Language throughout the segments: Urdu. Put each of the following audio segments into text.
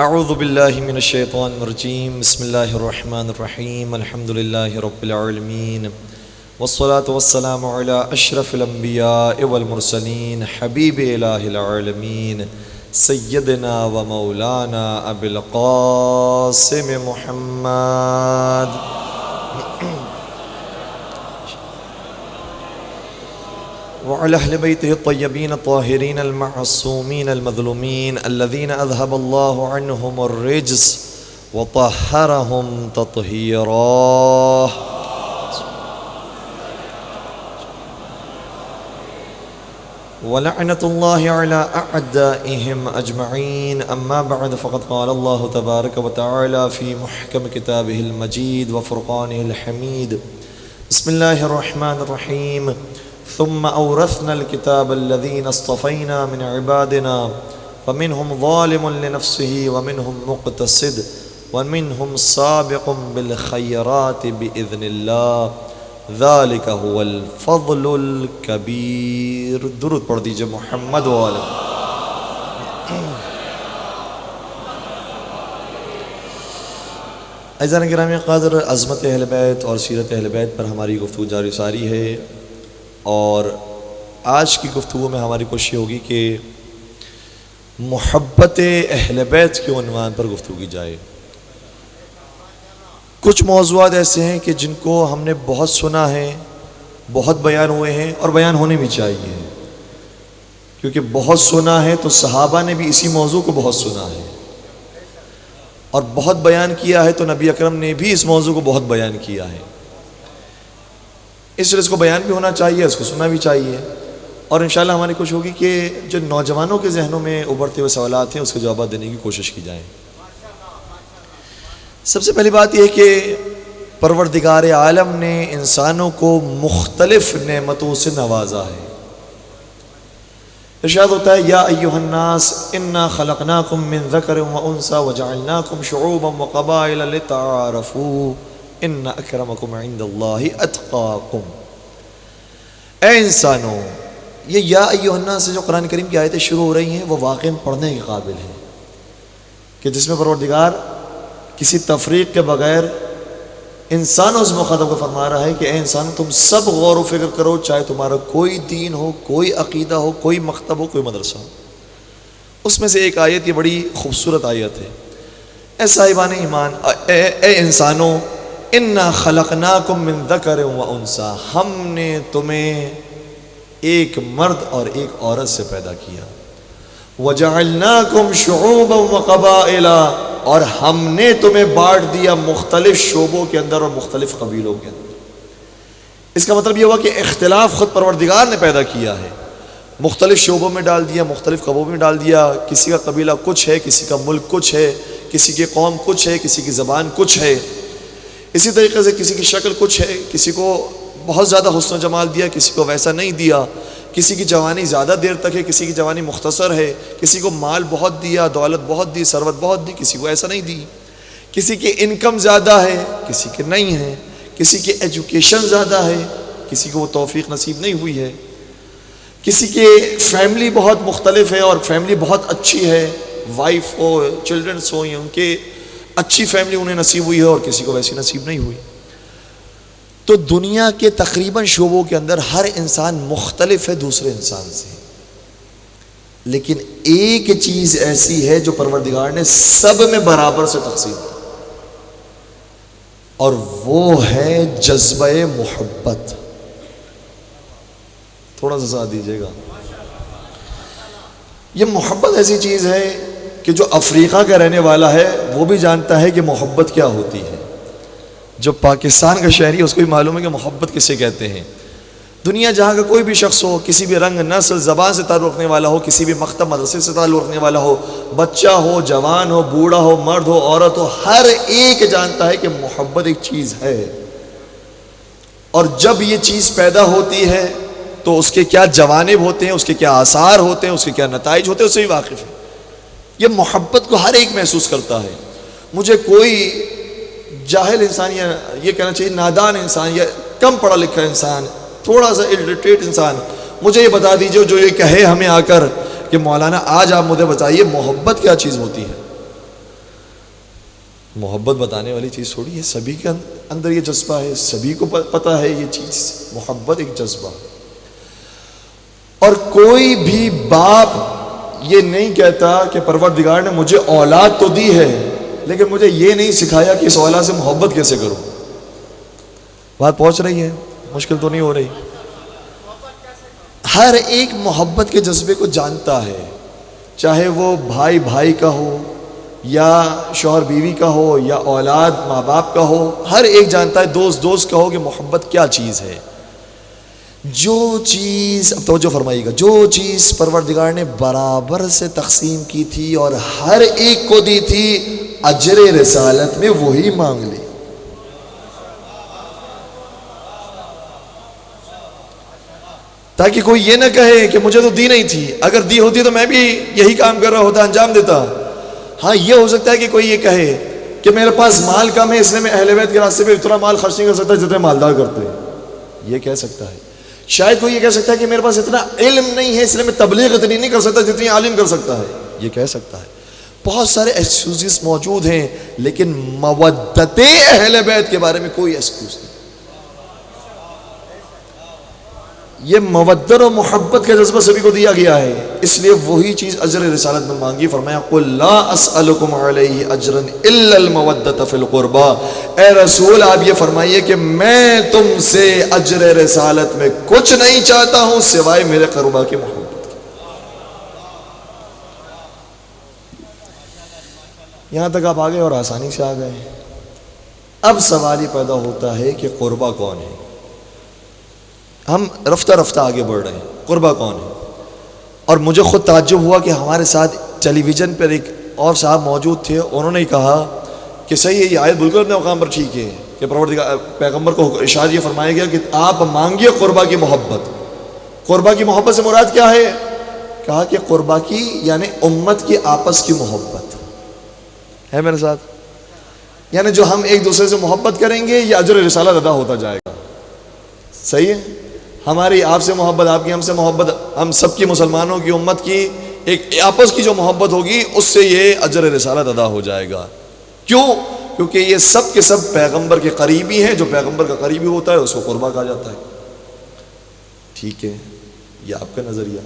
اعوذ باللہ من الشیطان الرجیم بسم اللہ الرحمن الرحیم الحمد للہ رب العالمین والصلاة والسلام علی اشرف الانبیاء والمرسلین حبیب الہ العالمین سیدنا و مولانا ابی القاسم محمد وعلى أهل بيته الطيبين الطاهرين المعصومين المظلومين الذين أذهب الله عنهم الرجس وطهرهم تطهيرا. ولعنة الله على أعدائهم أجمعين. أما بعد فقد قال الله تبارك وتعالى في محكم كتابه المجيد وفرقانه الحميد. بسم الله الرحمن الرحيم. ثم أورثنا الكتاب الذين اصطفينا من عبادنا فمنهم ظالم لنفسه ومنهم مقتصد ومنهم سابق بالخيرات بإذن الله ذلك هو الفضل الكبير. درود پڑھ دیجئے محمد وآلہ. عزیزان گرامی قدر، عظمت اہل بیت اور سیرت اہل بیت پر ہماری گفتگو جاری ساری ہے، اور آج کی گفتگو میں ہماری کوشش ہوگی کہ محبت اہل بیت کے عنوان پر گفتگو کی جائے. کچھ موضوعات ایسے ہیں کہ جن کو ہم نے بہت سنا ہے، بہت بیان ہوئے ہیں اور بیان ہونے بھی چاہیے، کیونکہ بہت سنا ہے تو صحابہ نے بھی اسی موضوع کو بہت سنا ہے، اور بہت بیان کیا ہے تو نبی اکرم نے بھی اس موضوع کو بہت بیان کیا ہے. اس لیے اس کو بیان بھی ہونا چاہیے، اس کو سننا بھی چاہیے، اور انشاءاللہ ہماری کوشش ہوگی کہ جو نوجوانوں کے ذہنوں میں ابھرتے ہوئے سوالات ہیں اس کے جوابات دینے کی کوشش کی جائے. سب سے پہلی بات یہ ہے کہ پروردگار عالم نے انسانوں کو مختلف نعمتوں سے نوازا ہے. ارشاد ہوتا ہے یا ایھا الناس انا خلقناکم من ذکر و انثی وجعلناکم شعوبا وقبائل لتعارفوا ان اکرمکم عند اللہ اتقاکم. اے انسانوں، یہ یا ایھا الناس سے جو قرآن کریم کی آیتیں شروع ہو رہی ہیں وہ واقعاً پڑھنے کے قابل ہیں، کہ جس میں پروردگار کسی تفریق کے بغیر انسانوں سے مخاطب کو فرما رہا ہے کہ اے انسان، تم سب غور و فکر کرو، چاہے تمہارا کوئی دین ہو، کوئی عقیدہ ہو، کوئی مکتب ہو، کوئی مدرسہ ہو. اس میں سے ایک آیت، یہ بڑی خوبصورت آیت ہے. اے صاحبان ایمان، اے انسانوں، انا خلقناکم من ذکر و انثی، ہم نے تمہیں ایک مرد اور ایک عورت سے پیدا کیا. وجعلناکم شعوبا وقبائل، اور ہم نے تمہیں بانٹ دیا مختلف شعبوں کے اندر اور مختلف قبیلوں کے اندر. اس کا مطلب یہ ہوا کہ اختلاف خود پروردگار نے پیدا کیا ہے، مختلف شعبوں میں ڈال دیا، مختلف قبیلوں میں ڈال دیا. کسی کا قبیلہ کچھ ہے، کسی کا ملک کچھ ہے، کسی کی قوم کچھ ہے، کسی کی زبان کچھ ہے. اسی طریقے سے کسی کی شکل کچھ ہے، کسی کو بہت زیادہ حسن و جمال دیا، کسی کو ویسا نہیں دیا. کسی کی جوانی زیادہ دیر تک ہے، کسی کی جوانی مختصر ہے. کسی کو مال بہت دیا، دولت بہت دی، ثروت بہت دی، کسی کو ایسا نہیں دی. کسی کی انکم زیادہ ہے، کسی کی نہیں ہے. کسی کی ایجوکیشن زیادہ ہے، کسی کو وہ توفیق نصیب نہیں ہوئی ہے. کسی کی فیملی بہت مختلف ہے اور فیملی بہت اچھی ہے، وائف ہو، چلڈرنس ہو، ان کے اچھی فیملی انہیں نصیب ہوئی ہے، اور کسی کو ویسی نصیب نہیں ہوئی. تو دنیا کے تقریباً شعبوں کے اندر ہر انسان مختلف ہے دوسرے انسان سے، لیکن ایک چیز ایسی ہے جو پروردگار نے سب میں برابر سے تقسیم کی، اور وہ ہے جذبہ محبت. تھوڑا سا ساتھ دیجیے گا. یہ محبت ایسی چیز ہے کہ جو افریقہ کا رہنے والا ہے وہ بھی جانتا ہے کہ محبت کیا ہوتی ہے. جو پاکستان کا شہری ہے اس کو بھی معلوم ہے کہ محبت کسے کہتے ہیں. دنیا جہاں کا کوئی بھی شخص ہو، کسی بھی رنگ، نسل، زبان سے تعلق رکھنے والا ہو، کسی بھی مکتب مدرسے سے تعلق رکھنے والا ہو، بچہ ہو، جوان ہو، بوڑھا ہو، مرد ہو، عورت ہو، ہر ایک جانتا ہے کہ محبت ایک چیز ہے. اور جب یہ چیز پیدا ہوتی ہے تو اس کے کیا جوانب ہوتے ہیں، اس کے کیا آثار ہوتے ہیں، اس کے کیا نتائج ہوتے ہیں، اس سے بھی واقف ہے. یہ محبت کو ہر ایک محسوس کرتا ہے. مجھے کوئی جاہل انسان، یا یہ کہنا چاہیے نادان انسان، یا کم پڑھا لکھا انسان، تھوڑا سا الٹریٹ انسان، مجھے یہ بتا دیجئے جو یہ کہے ہمیں آ کر کہ مولانا آج آپ مجھے بتائیے محبت کیا چیز ہوتی ہے. محبت بتانے والی چیز تھوڑی ہے، سبھی کے اندر یہ جذبہ ہے، سبھی کو پتہ ہے یہ چیز، محبت ایک جذبہ۔ اور کوئی بھی باپ یہ نہیں کہتا کہ پروردگار نے مجھے اولاد تو دی ہے لیکن مجھے یہ نہیں سکھایا کہ اس اولاد سے محبت کیسے کروں۔ بات پہنچ رہی ہے؟ مشکل تو نہیں ہو رہی؟ ہر ایک محبت کے جذبے کو جانتا ہے، چاہے وہ بھائی بھائی کا ہو یا شوہر بیوی کا ہو یا اولاد ماں باپ کا ہو، ہر ایک جانتا ہے، دوست دوست کا ہو، کہ محبت کیا چیز ہے۔ جو چیز، اب توجہ فرمائیے گا، جو چیز پروردگار نے برابر سے تقسیم کی تھی اور ہر ایک کو دی تھی، اجر رسالت میں وہی مانگ لی۔ تاکہ کوئی یہ نہ کہے کہ مجھے تو دی نہیں تھی، اگر دی ہوتی تو میں بھی یہی کام کر رہا ہوتا، انجام دیتا۔ ہاں یہ ہو سکتا ہے کہ کوئی یہ کہے کہ میرے پاس مال کم ہے اس لیے میں اہل بیت کے راستے پہ اتنا مال خرچ نہیں کر سکتا جتنے مالدار کرتے ہیں، یہ کہہ سکتا ہے۔ شاید کوئی یہ کہہ سکتا ہے کہ میرے پاس اتنا علم نہیں ہے اس لیے میں تبلیغ اتنی نہیں کر سکتا جتنی عالم کر سکتا ہے، یہ کہہ سکتا ہے۔ بہت سارے ایکسکیوزز موجود ہیں، لیکن مودت اہل بیت کے بارے میں کوئی ایکسکیوز نہیں۔ یہ مودت و محبت کا جذبہ سبھی کو دیا گیا ہے، اس لیے وہی چیز اجر رسالت میں مانگی۔ فرمایا قل لا اسألکم علیہ اجرا الا المودۃ فی القربى، اے رسول آپ یہ فرمائیے کہ میں تم سے اجر رسالت میں کچھ نہیں چاہتا ہوں سوائے میرے قربا کی محبت۔ یہاں تک آپ آگئے اور آسانی سے آ گئے۔ اب سوال یہ پیدا ہوتا ہے کہ قربا کون ہے؟ ہم رفتہ رفتہ آگے بڑھ رہے ہیں، قربا کون ہے؟ اور مجھے خود تعجب ہوا کہ ہمارے ساتھ ٹیلی ویژن پر ایک اور صاحب موجود تھے، انہوں نے کہا کہ صحیح ہے، یہ آیت بالکل اپنے مقام پر ٹھیک ہے کہ پروردگار پیغمبر کو ارشاد یہ فرمایا گیا کہ آپ مانگیے قربا کی محبت۔ قربا کی محبت سے مراد کیا ہے؟ کہا کہ قربا کی یعنی امت کی آپس کی محبت ہے میرے ساتھ، یعنی جو ہم ایک دوسرے سے محبت کریں گے یہ اجر رسالت ادا ہوتا جائے گا۔ صحیح ہے، ہماری آپ سے محبت، آپ کی ہم سے محبت، ہم سب کی مسلمانوں کی امت کی ایک آپس کی جو محبت ہوگی اس سے یہ اجر رسالت ادا ہو جائے گا۔ کیوں؟ کیونکہ یہ سب کے سب پیغمبر کے قریبی ہیں، جو پیغمبر کا قریبی ہوتا ہے اس کو قربا کہا جاتا ہے۔ ٹھیک ہے، یہ آپ کا نظریہ،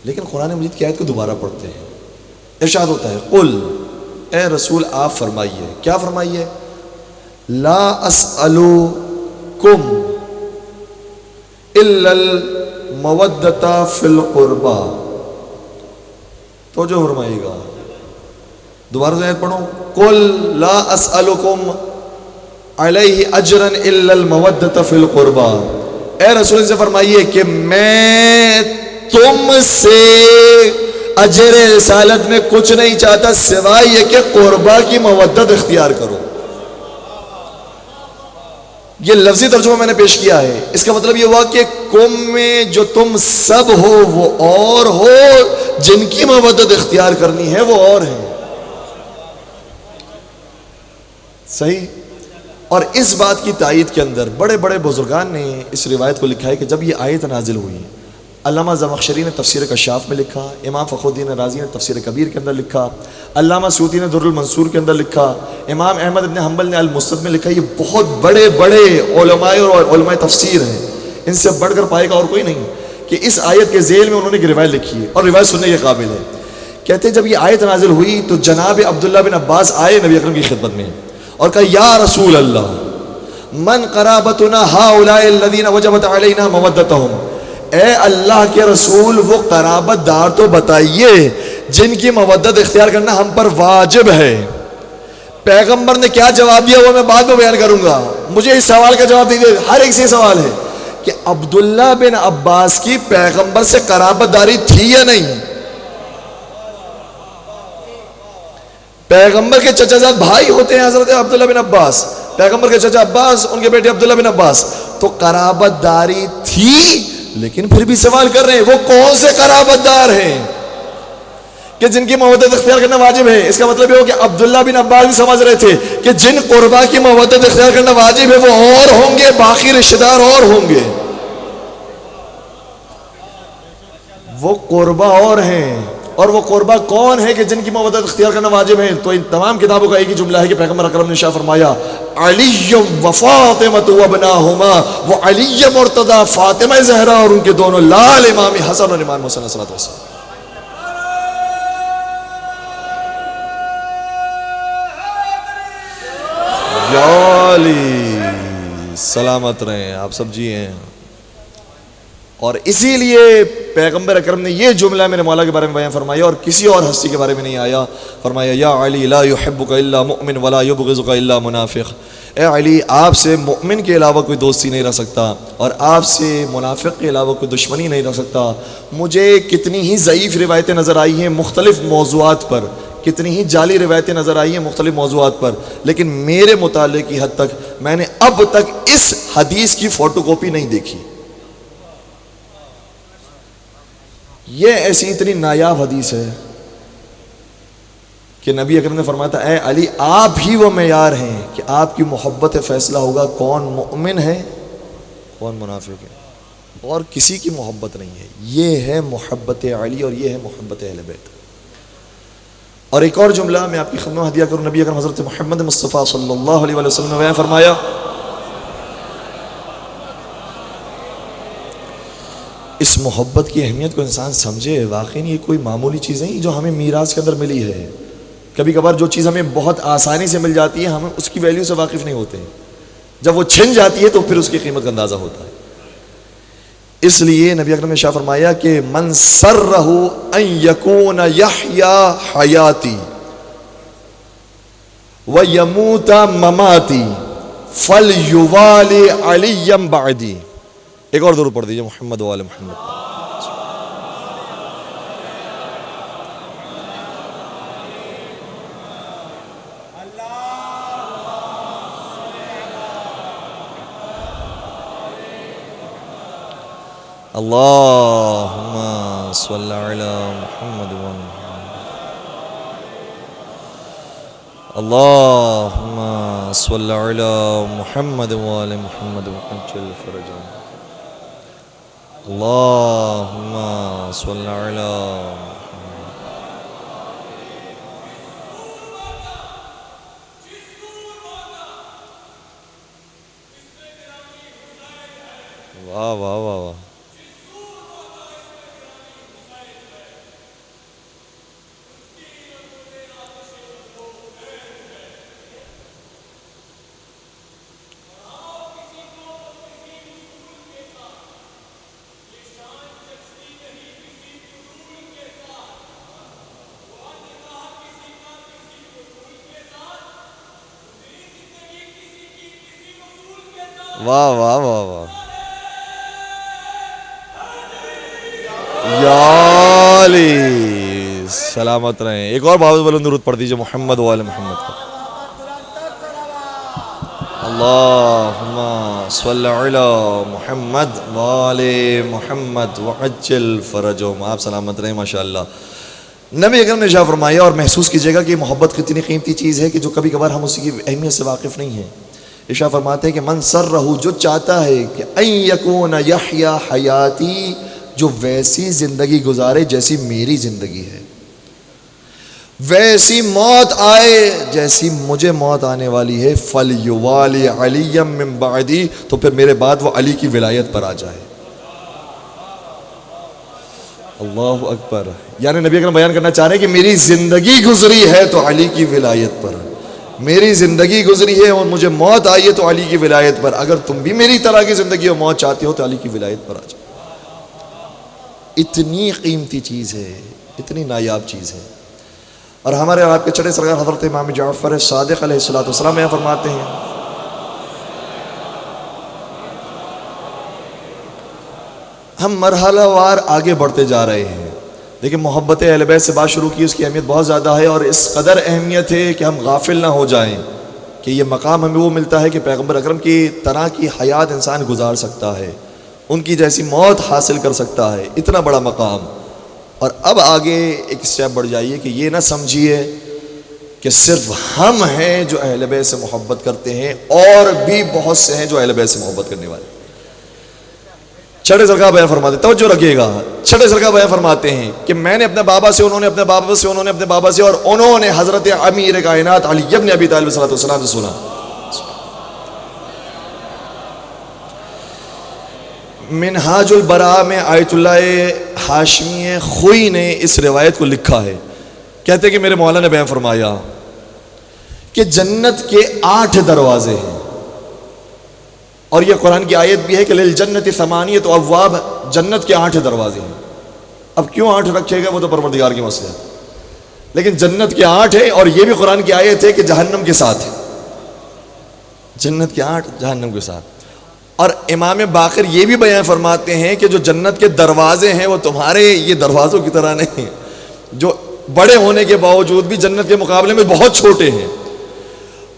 لیکن قرآن مجید کی آیت کو دوبارہ پڑھتے ہیں، ارشاد ہوتا ہے قل، اے رسول آپ فرمائیے، کیا فرمائیے؟ لا اسألکم الا المودۃ فی القربى۔ تو جو فرمائے گا، دوبارہ سے آیت پڑھو، قل لا اسألکم علیہ اجرا الا المودۃ فی القربى، اے رسول سے فرمائیے کہ میں تم سے اجر رسالت میں کچھ نہیں چاہتا سوائے یہ کہ قربا کی مودت اختیار کرو۔ یہ لفظی ترجمہ میں نے پیش کیا ہے، اس کا مطلب یہ ہوا کہ قوم میں جو تم سب ہو وہ اور ہو، جن کی مودت اختیار کرنی ہے وہ اور ہیں۔ صحیح؟ اور اس بات کی تائید کے اندر بڑے بڑے بزرگان نے اس روایت کو لکھا ہے کہ جب یہ آیت نازل ہوئی، علامہ زمخشری نے تفسیر کشاف میں لکھا، امام فخر الدین رازی نے تفسیر کبیر کے اندر لکھا، علامہ سیوطی نے در المنصور کے اندر لکھا، امام احمد بن حنبل نے المسند میں لکھا۔ یہ بہت بڑے بڑے علماء اور علماء تفسیر ہیں، ان سے بڑھ کر پائے گا اور کوئی نہیں، کہ اس آیت کے ذیل میں انہوں نے ایک روایت لکھی ہے اور روایت سننے کے قابل ہے۔ کہتے ہیں جب یہ آیت نازل ہوئی تو جناب عبداللہ بن عباس آئے نبی اکرم کی خدمت میں اور کہا یا رسول اللہ من قرابتنا هؤلاء الذين وجبت علينا مودتهم، اے اللہ کے رسول وہ قرابت دار تو بتائیے جن کی مودت اختیار کرنا ہم پر واجب ہے۔ پیغمبر نے کیا جواب دیا وہ میں بعد میں بیان کروں گا، مجھے اس سوال کا جواب دیجیے۔ ہر ایک سے سوال ہے کہ عبداللہ بن عباس کی پیغمبر سے قرابت داری تھی یا نہیں؟ پیغمبر کے چچا زاد بھائی ہوتے ہیں حضرت عبداللہ بن عباس، پیغمبر کے چچا عباس، ان کے بیٹے عبداللہ بن عباس، تو قرابت داری تھی، لیکن پھر بھی سوال کر رہے ہیں وہ کون سے قرابت دار ہیں کہ جن کی مودت اختیار کرنا واجب ہے۔ اس کا مطلب یہ ہو کہ عبداللہ بن عباس بھی سمجھ رہے تھے کہ جن قربا کی مودت اختیار کرنا واجب ہے وہ اور ہوں گے، باقی رشتہ دار اور ہوں گے، وہ قربا اور ہیں اور وہ قربا کون ہے کہ جن کی محبت اختیار کرنا واجب ہے؟ تو ان تمام کتابوں کا ایک ہی جملہ ہے کہ پیغمبر اکرم نے ارشاد فرمایا علی و فاطمہ و ابناہما، وہ علی مرتضی، فاطمہ زہرا اور ان کے دونوں لال امام حسن اور امام حسین علیہ السلام. یا علی سلامت رہیں، آپ سب جی ہیں. اور اسی لیے پیغمبر اکرم نے یہ جملہ میرے مولا کے بارے میں بیان فرمایا اور کسی اور ہستی کے بارے میں نہیں آیا. فرمایا یا علی لا یحبک الا مؤمن ولا یبغضک الا منافق. اے علی، آپ سے مؤمن کے علاوہ کوئی دوستی نہیں رکھ سکتا اور آپ سے منافق کے علاوہ کوئی دشمنی نہیں رکھ سکتا. مجھے کتنی ہی ضعیف روایتیں نظر آئی ہیں مختلف موضوعات پر، کتنی ہی جعلی روایتیں نظر آئی ہیں مختلف موضوعات پر، لیکن میرے مطالعے کی حد تک میں نے اب تک اس حدیث کی فوٹو کاپی نہیں دیکھی. یہ ایسی اتنی نایاب حدیث ہے کہ نبی اکرم نے فرمایا تھا اے علی، آپ ہی وہ معیار ہیں کہ آپ کی محبت فیصلہ ہوگا کون مؤمن ہے کون منافق ہے، اور کسی کی محبت نہیں ہے. یہ ہے محبت علی اور یہ ہے محبت اہل بیت. اور ایک اور جملہ میں آپ کی خدمت میں ہدیہ کروں. نبی اکرم حضرت محمد مصطفیٰ صلی اللہ علیہ وسلم نے بیان فرمایا اس محبت کی اہمیت کو انسان سمجھے. واقعی یہ کوئی معمولی چیز نہیں جو ہمیں میراث کے اندر ملی ہے. کبھی کبھار جو چیز ہمیں بہت آسانی سے مل جاتی ہے ہم اس کی ویلیو سے واقف نہیں ہوتے، جب وہ چھن جاتی ہے تو پھر اس کی قیمت کا اندازہ ہوتا ہے. اس لیے نبی اکرم نے شاہ فرمایا کہ من سرہ ان یکون یحیا حیاتی ویموت مماتی فلیوالی علی بعدی. ایک اور درود پڑھ دیجئے محمد و آل محمد. اللہم صلی علی محمد و آل محمد. اللہم صلی علی محمد و آل محمد وعجل فرجهم. اللہم صلی علی محمد. واہ واہ واہ واہ. واہ واہ واہ واہ. یا علی سلامت رہیں. ایک اور بابت بلند درود پڑھ دیجئے محمد و آل محمد کا. اللہم صلی علی محمد و آل محمد وعجل فرجهم. آپ سلامت رہیں ماشاءاللہ. نبی اکرم نے ارشاد فرمایا اور محسوس کیجئے گا کہ محبت کتنی قیمتی چیز ہے کہ جو کبھی کبھار ہم اسی کی اہمیت سے واقف نہیں ہیں. ارشاد فرماتے ہیں کہ من سرہ، جو چاہتا ہے کہ ان یکون یحیا حیاتی، جو ویسی زندگی گزارے جیسی میری زندگی ہے، ویسی موت آئے جیسی مجھے موت آنے والی ہے، فلیوالی علی من بعدی، تو پھر میرے بعد وہ علی کی ولایت پر آ جائے. اللہ اکبر. یعنی نبی اکرم بیان کرنا چاہ رہے ہیں کہ میری زندگی گزری ہے تو علی کی ولایت پر، میری زندگی گزری ہے اور مجھے موت آئی ہے تو علی کی ولایت پر. اگر تم بھی میری طرح کی زندگی اور موت چاہتے ہو تو علی کی ولایت پر آ جاؤ. اتنی قیمتی چیز ہے، اتنی نایاب چیز ہے. اور ہمارے آپ کے چڑھے سرکار حضرت امام جعفر صادق علیہ السلام یہاں فرماتے ہیں ہم مرحلہ وار آگے بڑھتے جا رہے ہیں، لیکن محبت اہل بیت سے بات شروع کی، اس کی اہمیت بہت زیادہ ہے اور اس قدر اہمیت ہے کہ ہم غافل نہ ہو جائیں کہ یہ مقام ہمیں وہ ملتا ہے کہ پیغمبر اکرم کی طرح کی حیات انسان گزار سکتا ہے، ان کی جیسی موت حاصل کر سکتا ہے. اتنا بڑا مقام. اور اب آگے ایک سٹیپ بڑھ جائیے کہ یہ نہ سمجھیے کہ صرف ہم ہیں جو اہل بیت سے محبت کرتے ہیں، اور بھی بہت سے ہیں جو اہل بیت سے محبت کرنے والے. چھٹے سر کا بیان فرماتے ہیں، توجہ رکھیے گا، چھٹے سر کا بیان فرماتے ہیں کہ میں نے اپنے بابا سے، انہوں نے اپنے بابا سے، انہوں نے اپنے بابا سے، اور انہوں نے حضرت امیر کائنات علی ابن ابی طالب صلی اللہ علیہ وسلم سے سنا. منہاج البراء میں آیت اللہ ہاشمی خوئی نے اس روایت کو لکھا ہے. کہتے ہیں کہ میرے مولا نے بیان فرمایا کہ جنت کے 8 دروازے ہیں، اور یہ قرآن کی آیت بھی ہے کہ للجنت ثمانیۃ ابواب، جنت کے 8 دروازے ہیں. اب کیوں 8 رکھے گئے وہ تو پروردگار کی مسئلہ ہے، لیکن جنت کے 8 ہیں، اور یہ بھی قرآن کی آیت ہے کہ جہنم کے 7 ہے. جنت کے 8 جہنم کے 7. اور امام باقر یہ بھی بیان فرماتے ہیں کہ جو جنت کے دروازے ہیں وہ تمہارے یہ دروازوں کی طرح نہیں ہیں، جو بڑے ہونے کے باوجود بھی جنت کے مقابلے میں بہت چھوٹے ہیں.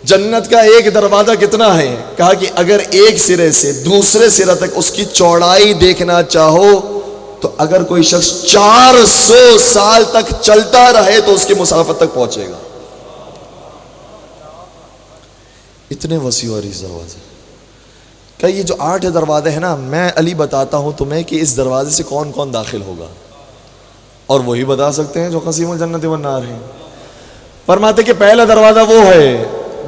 جنت کا ایک دروازہ کتنا ہے؟ کہا کہ اگر ایک سرے سے دوسرے سرے تک اس کی چوڑائی دیکھنا چاہو تو اگر کوئی شخص 400 سال تک چلتا رہے تو اس کی مسافت تک پہنچے گا. اتنے وسیع اور اس دروازے کہ یہ جو 8 دروازے ہیں نا، میں علی بتاتا ہوں تمہیں کہ اس دروازے سے کون کون داخل ہوگا، اور وہی بتا سکتے ہیں جو قسیم الجنت والنار ہیں. فرماتے کہ پہلا دروازہ وہ ہے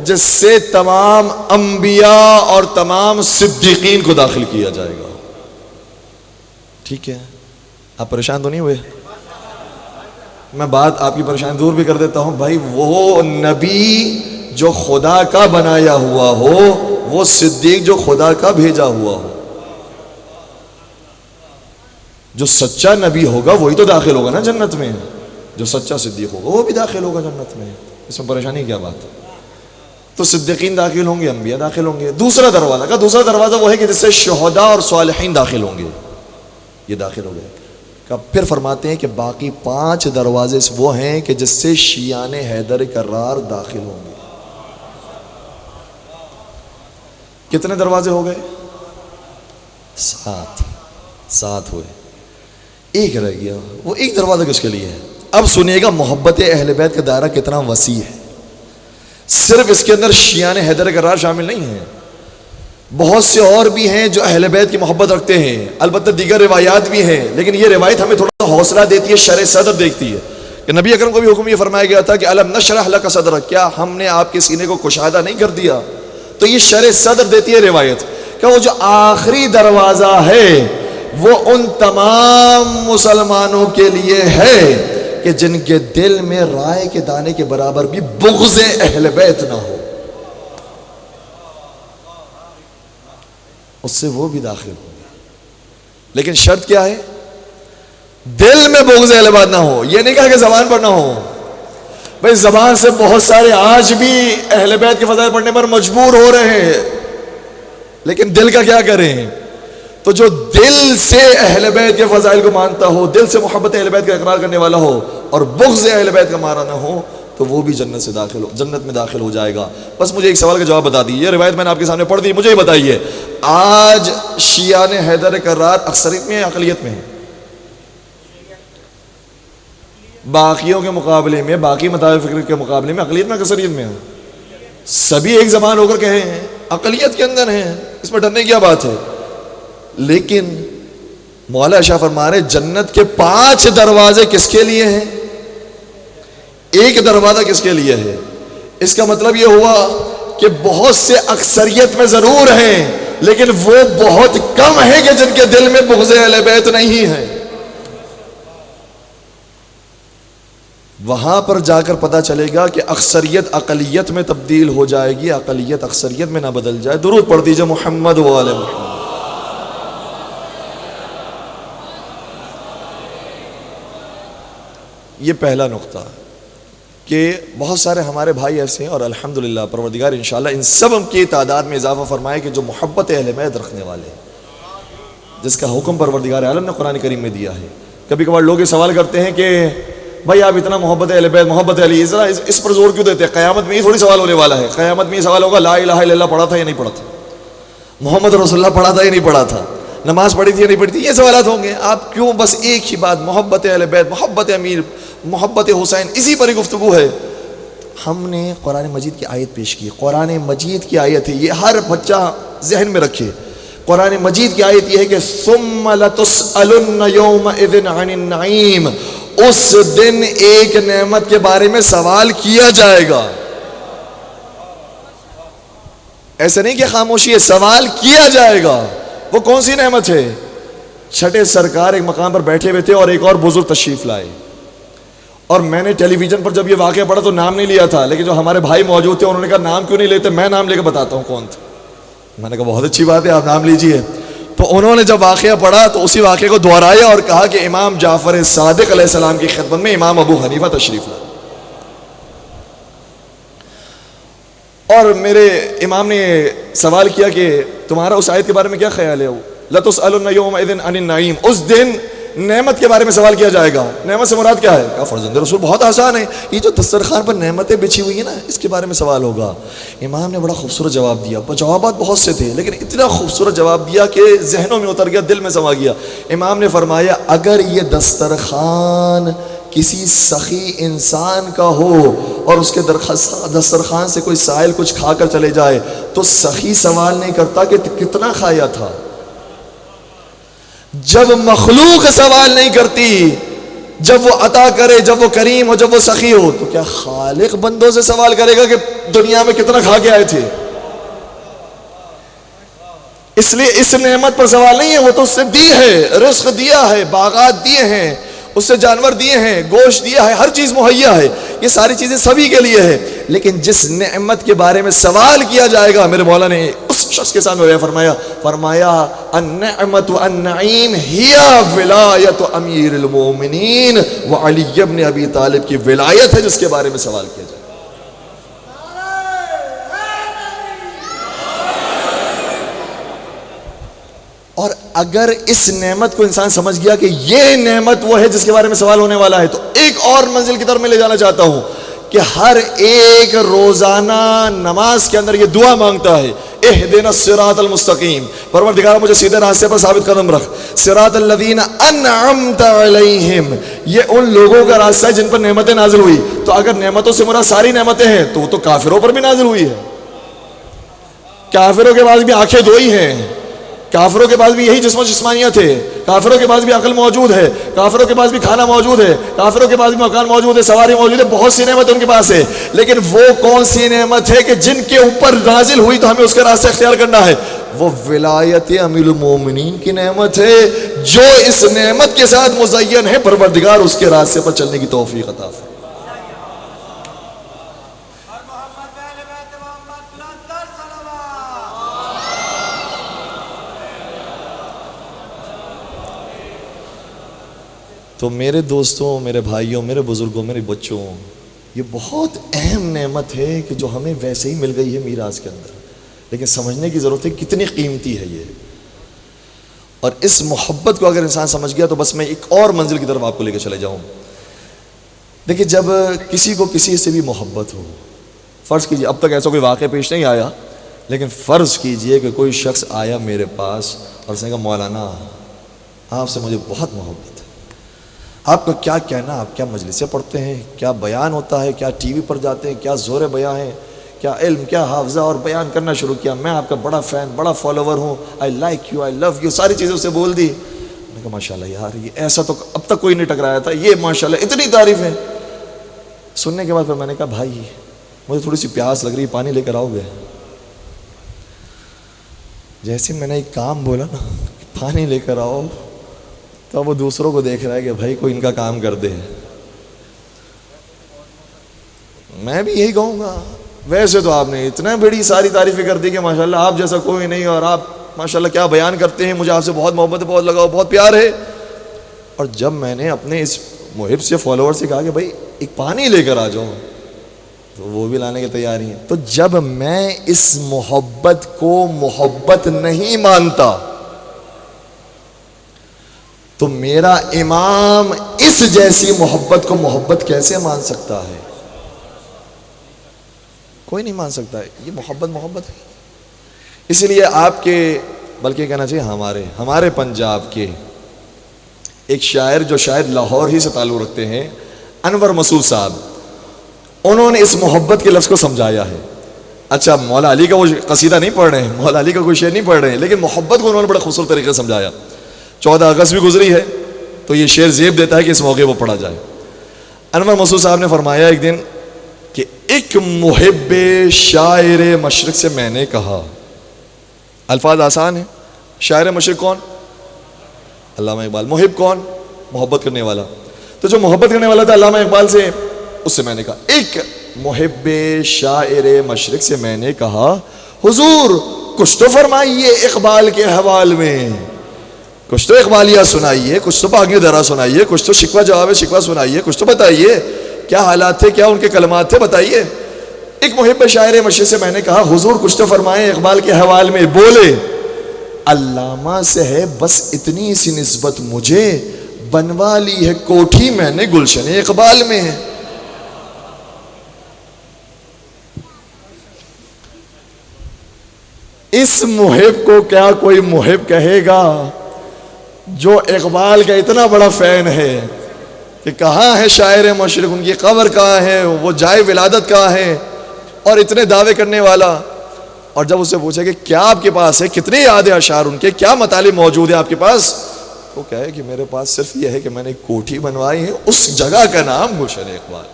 جس سے تمام انبیاء اور تمام صدیقین کو داخل کیا جائے گا. ٹھیک ہے، آپ پریشان تو نہیں ہوئے؟ میں بات آپ کی پریشانی دور بھی کر دیتا ہوں. بھائی وہ نبی جو خدا کا بنایا ہوا ہو، وہ صدیق جو خدا کا بھیجا ہوا ہو، جو سچا نبی ہوگا وہی تو داخل ہوگا نا جنت میں. جو سچا صدیق ہوگا وہ بھی داخل ہوگا جنت میں. اس میں پریشانی کیا بات ہے؟ تو صدیقین داخل ہوں گے، انبیاء داخل ہوں گے. دوسرا دروازہ کا دوسرا دروازہ وہ ہے کہ جس سے شہداء اور صالحین داخل ہوں گے، یہ داخل ہو گئے. پھر فرماتے ہیں کہ باقی 5 دروازے وہ ہیں کہ جس سے شیعان حیدر کرار داخل ہوں گے. کتنے دروازے ہو گئے؟ 7 ہوئے. ایک رہ گیا. وہ ایک دروازہ کس کے لیے ہے؟ اب سنیے گا محبت اہل بیت کا دائرہ کتنا وسیع ہے. صرف اس کے اندر شیعان حیدر کرار شامل نہیں ہیں، بہت سے اور بھی ہیں جو اہل بیت کی محبت رکھتے ہیں. البتہ دیگر روایات بھی ہیں، لیکن یہ روایت ہمیں تھوڑا حوصلہ دیتی ہے، شرح صدر دیکھتی ہے کہ نبی اکرم کو بھی حکم یہ فرمایا گیا تھا کہ الم نشرح لک صدرک، کیا ہم نے آپ کے سینے کو کشادہ نہیں کر دیا؟ تو یہ شرح صدر دیتی ہے روایت کہ وہ جو آخری دروازہ ہے وہ ان تمام مسلمانوں کے لیے ہے کہ جن کے دل میں رائے کے دانے کے برابر بھی بغض اہل بیت نہ ہو، اس سے وہ بھی داخل ہوں گے. لیکن شرط کیا ہے؟ دل میں بغض اہل بیت نہ ہو. یہ نہیں کہا کہ زبان پر نہ ہو. بھائی زبان سے بہت سارے آج بھی اہل بیت کے فضائل پڑھنے پر مجبور ہو رہے ہیں، لیکن دل کا کیا کریں؟ تو جو دل سے اہل بیت کے فضائل کو مانتا ہو، دل سے محبت اہل بیت کا اقرار کرنے والا ہو، اور بغض اہل بیت کا مارا نہ ہو، تو وہ بھی جنت میں داخل ہو جائے گا. بس مجھے ایک سوال کا جواب بتا دیجیے. یہ روایت میں نے آپ کے سامنے پڑھ دی، مجھے ہی بتائیے آج شیعان حیدر کرار اکثریت میں یا اقلیت میں ہے؟ باقیوں کے مقابلے میں، باقی مطابق فکر کے مقابلے میں اقلیت میں اکثریت میں ہے. سبھی ایک زبان ہو کر کہے ہیں اقلیت کے اندر ہیں، اس میں ڈرنے کی کیا بات ہے. لیکن مولا شاہ فرما رہے جنت کے 5 دروازے کس کے لیے ہیں، ایک دروازہ کس کے لیے ہے؟ اس کا مطلب یہ ہوا کہ بہت سے اکثریت میں ضرور ہیں، لیکن وہ بہت کم ہیں کہ جن کے دل میں بغض اہل بیت نہیں ہے. وہاں پر جا کر پتا چلے گا کہ اکثریت اقلیت میں تبدیل ہو جائے گی، اقلیت اکثریت میں نہ بدل جائے. درود پڑھ دیجئے محمد و آل محمد. یہ پہلا نقطہ کہ بہت سارے ہمارے بھائی ایسے ہیں، اور الحمدللہ پروردگار انشاءاللہ ان سب کی تعداد میں اضافہ فرمائے کہ جو محبت اہل بیت رکھنے والے ہیں، جس کا حکم پروردگار عالم نے قرآن کریم میں دیا ہے. کبھی کبھار لوگ یہ سوال کرتے ہیں کہ بھائی آپ اتنا محبت اہل بیت، محبت علی، اس پر زور کیوں دیتے ہیں؟ قیامت میں یہ تھوڑی سوال ہونے والا ہے. قیامت میں یہ سوال ہوگا لا الہ الا اللہ پڑھا تھا یا نہیں پڑھا تھا، محمد رسول اللہ پڑھا تھا یا نہیں پڑھا تھا، نماز پڑھی تھی یا نہیں پڑھی تھی. یہ سوالات ہوں گے. آپ کیوں بس ایک ہی بات، محبت اہل بیت، محبت امیر، محبت حسین، اسی پر ہی گفتگو ہے. ہم نے قرآن مجید کی آیت پیش کی. قرآن مجید کی آیت ہے، یہ ہر بچہ ذہن میں رکھے. قرآن مجید کی آیت یہ ہے کہ ثم لتسألن یومئذ عن النعیم، اس دن ایک نعمت کے بارے میں سوال کیا جائے گا. ایسا نہیں کہ خاموشی ہے، سوال کیا جائے گا. وہ کون سی نعمت ہے؟ چھٹے سرکار ایک مقام پر بیٹھے ہوئے تھے اور ایک اور بزرگ تشریف لائے، اور میں نے ٹیلی ویژن پر جب یہ واقعہ پڑھا تو نام نہیں لیا تھا، لیکن جو ہمارے بھائی موجود تھے انہوں نے کہا نام کیوں نہیں لیتے، میں نام لے کے بتاتا ہوں کون تھا. میں نے کہا بہت اچھی بات ہے، آپ نام لیجئے. تو انہوں نے جب واقعہ پڑھا تو اسی واقعے کو دہرایا اور کہا کہ امام جعفر صادق علیہ السلام کی خدمت میں امام ابو حنیفہ تشریف لائے، اور میرے امام نے سوال کیا کہ تمہارا اس آیت کے بارے میں کیا خیال ہے؟ لَتُسْأَلُنَّ يَوْمَئِذٍ عَنِ النَّعِيمِ، اس دن نعمت کے بارے میں سوال کیا جائے گا. نعمت سے مراد کیا ہے؟ کہا فرزند رسول بہت آسان ہے، یہ جو دسترخوان پر نعمتیں بچھی ہوئی ہیں نا، اس کے بارے میں سوال ہوگا. امام نے بڑا خوبصورت جواب دیا. جوابات بہت سے تھے لیکن اتنا خوبصورت جواب دیا کہ ذہنوں میں اتر گیا، دل میں سما گیا. امام نے فرمایا اگر یہ دسترخوان کسی سخی انسان کا ہو اور اس کے دسترخوان سے کوئی سائل کچھ کھا کر چلے جائے تو سخی سوال نہیں کرتا کہ کتنا کھایا تھا. جب مخلوق سوال نہیں کرتی، جب وہ عطا کرے، جب وہ کریم ہو، جب وہ سخی ہو، تو کیا خالق بندوں سے سوال کرے گا کہ دنیا میں کتنا کھا کے آئے تھے؟ اس لیے اس نعمت پر سوال نہیں ہے، وہ تو اس سے دی ہے، رزق دیا ہے، باغات دیے ہیں، اس سے جانور دیے ہیں، گوشت دیا ہے، ہر چیز مہیا ہے، یہ ساری چیزیں سبھی کے لیے ہے. لیکن جس نعمت کے بارے میں سوال کیا جائے گا، میرے مولا نے اس شخص کے سامنے فرمایا النعمت النعیم ہی ولایت امیر المومنین وعلی ابن ابی طالب کی ولایت ہے جس کے بارے میں سوال کیا جائے. اور اگر اس نعمت کو انسان سمجھ گیا کہ یہ نعمت وہ ہے جس کے بارے میں سوال ہونے والا ہے، تو ایک اور منزل کی طرف میں لے جانا چاہتا ہوں کہ ہر ایک روزانہ نماز کے اندر یہ دعا مانگتا ہے اہدنا الصراط المستقیم، پروردگار مجھے سیدھے راستے پر ثابت قدم رکھ. صراط الذین انعمت علیہم، یہ ان لوگوں کا راستہ ہے جن پر نعمتیں نازل ہوئی. تو اگر نعمتوں سے مراد ساری نعمتیں ہیں تو وہ تو کافروں پر بھی نازل ہوئی ہے. کافروں کے پاس بھی آنکھیں دو ہی ہیں، کافروں کے پاس بھی یہی جسم و جسمانیت ہے، کافروں کے پاس بھی عقل موجود ہے، کافروں کے پاس بھی کھانا موجود ہے، کافروں کے پاس بھی مکان موجود ہے، سواری موجود ہے، بہت سی نعمت ان کے پاس ہے. لیکن وہ کون سی نعمت ہے کہ جن کے اوپر نازل ہوئی تو ہمیں اس کا راستہ اختیار کرنا ہے؟ وہ ولایت امیر المومنین کی نعمت ہے. جو اس نعمت کے ساتھ مزین ہے، پروردگار اس کے راستے پر چلنے کی توفیق عطا فرمائے. تو میرے دوستوں، میرے بھائیوں، میرے بزرگوں، میرے بچوں، یہ بہت اہم نعمت ہے کہ جو ہمیں ویسے ہی مل گئی ہے میراث کے اندر، لیکن سمجھنے کی ضرورت ہے کتنی قیمتی ہے یہ. اور اس محبت کو اگر انسان سمجھ گیا تو بس میں ایک اور منزل کی طرف آپ کو لے کے چلے جاؤں. دیکھیں جب کسی کو کسی سے بھی محبت ہو، فرض کیجئے اب تک ایسا کوئی واقعہ پیش نہیں آیا، لیکن فرض کیجئے کہ کوئی شخص آیا میرے پاس اور اس نے کہا مولانا آپ سے مجھے بہت محبت ہے، آپ کا کیا کہنا، آپ کیا مجلسیں پڑھتے ہیں، کیا بیان ہوتا ہے، کیا ٹی وی پر جاتے ہیں، کیا زور بیان ہے، کیا علم، کیا حافظہ، اور بیان کرنا شروع کیا، میں آپ کا بڑا فین، بڑا فالوور ہوں، I like you, I love you, ساری چیزیں اسے بول دی. میں نے کہا ماشاءاللہ یار یہ ایسا تو اب تک کوئی نہیں ٹکرایا تھا، یہ ماشاءاللہ اتنی تعریف ہے. سننے کے بعد پھر میں نے کہا بھائی مجھے تھوڑی سی پیاس لگ رہی، پانی لے کر آؤ گے. جیسے میں نے ایک کام بولا نا پانی لے کر آؤ، تو وہ دوسروں کو دیکھ رہا ہے کہ بھائی کوئی ان کا کام کر دے. میں بھی یہی کہوں گا، ویسے تو آپ نے اتنا بڑی ساری تعریفیں کر دی کہ ماشاءاللہ آپ جیسا کوئی نہیں، اور آپ ماشاءاللہ کیا بیان کرتے ہیں، مجھے آپ سے بہت محبت ہے، بہت لگاؤ، بہت پیار ہے. اور جب میں نے اپنے اس محب سے، فالوور سے کہا کہ بھائی ایک پانی لے کر آ جاؤ، تو وہ بھی لانے کی تیاری ہیں. تو جب میں اس محبت کو محبت نہیں مانتا تو میرا امام اس جیسی محبت کو محبت کیسے مان سکتا ہے؟ کوئی نہیں مان سکتا ہے. یہ محبت ہے. اس لیے آپ کے، بلکہ کہنا چاہیے ہمارے پنجاب کے ایک شاعر جو شاید لاہور ہی سے تعلق رکھتے ہیں، انور مسعود صاحب، انہوں نے اس محبت کے لفظ کو سمجھایا ہے. اچھا مولا علی کا وہ قصیدہ نہیں پڑھ رہے ہیں, مولا علی کا کوئی شعر نہیں پڑھ رہے ہیں, لیکن محبت کو انہوں نے بڑے خوبصورت طریقے سے سمجھایا. 14 اگست بھی گزری ہے تو یہ شعر زیب دیتا ہے کہ اس موقع وہ پڑھا جائے. انور مسعود صاحب نے فرمایا ایک دن کہ ایک محب شاعر مشرق سے میں نے کہا, الفاظ آسان ہیں, شاعر مشرق کون؟ علامہ اقبال. محب کون؟ محبت کرنے والا. تو جو محبت کرنے والا تھا علامہ اقبال سے, اس سے میں نے کہا, ایک محب شاعر مشرق سے میں نے کہا حضور کچھ تو فرمائیے اقبال کے حوال میں, کچھ تو اقبالیہ سنائیے, کچھ تو باغی درا سنائیے, کچھ تو شکوہ جواب شکوہ سنائیے, کچھ تو بتائیے کیا حالات تھے, کیا ان کے کلمات تھے, بتائیے. ایک محب شاعر مشرق سے میں نے کہا حضور کچھ تو فرمائیں اقبال کے حوال میں. بولے علامہ سے ہے بس اتنی سی نسبت مجھے, بنوا لی ہے کوٹھی میں نے گلشن اقبال میں. اس محب کو کیا کوئی محب کہے گا جو اقبال کا اتنا بڑا فین ہے کہ کہاں ہے شاعر مشرق, ان کی قبر کہاں ہے, وہ جائے ولادت کہاں ہے, اور اتنے دعوے کرنے والا. اور جب اسے پوچھے کہ کیا آپ کے پاس ہے, کتنے یاد اشعار ان کے, کیا مطالب موجود ہے آپ کے پاس, وہ کہے کہ میرے پاس صرف یہ ہے کہ میں نے کوٹھی بنوائی ہے, اس جگہ کا نام گلشن اقبال.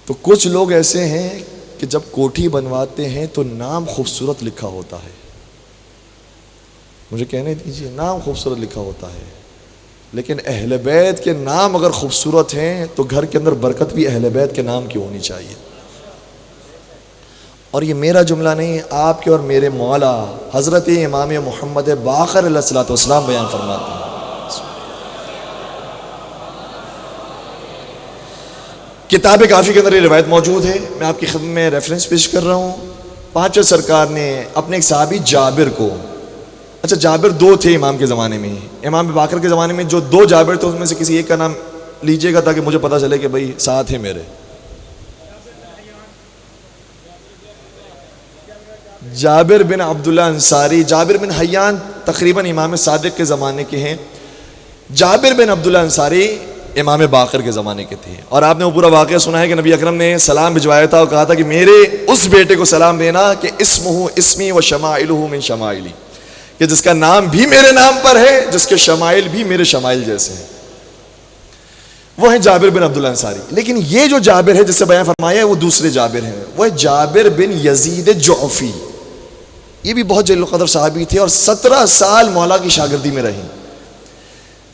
تو کچھ لوگ ایسے ہیں کہ جب کوٹھی بنواتے ہیں تو نام خوبصورت لکھا ہوتا ہے, مجھے کہنے دیجیے, نام خوبصورت لکھا ہوتا ہے, لیکن اہل بیت کے نام اگر خوبصورت ہیں تو گھر کے اندر برکت بھی اہل بیت کے نام کی ہونی چاہیے. اور یہ میرا جملہ نہیں, آپ کے اور میرے مولا حضرت امام محمد باقر علیہ الصلوۃ والسلام بیان فرماتے ہیں. کتاب کافی کے اندر یہ روایت موجود ہے, میں آپ کی خدمت میں ریفرنس پیش کر رہا ہوں. پانچویں سرکار نے اپنے ایک صحابی جابر کو, اچھا جابر دو تھے امام کے زمانے میں, امام باقر کے زمانے میں جو دو جابر تھے اس میں سے کسی ایک کا نام لیجئے گا تاکہ مجھے پتہ چلے کہ بھائی ساتھ ہیں میرے. جابر بن عبداللہ انصاری, جابر بن حیان تقریباً امام صادق کے زمانے کے ہیں, جابر بن عبداللہ انصاری امام باقر کے زمانے کے تھے. اور آپ نے وہ پورا واقعہ سنا ہے کہ نبی اکرم نے سلام بھجوایا تھا اور کہا تھا کہ میرے اس بیٹے کو سلام دینا کہ اسمہ اسمی و شمائلہ من شمائلی, کہ جس کا نام بھی میرے نام پر ہے, جس کے شمائل بھی میرے شمائل جیسے ہیں. وہ ہیں جابر بن عبداللہ انصاری. لیکن یہ جو جابر ہے جس سے بیان فرمایا ہے وہ دوسرے جابر ہیں, وہ ہے جابر بن یزید جعفی. یہ بھی بہت جلیل القدر صحابی تھے اور 17 سال مولا کی شاگردی میں رہے.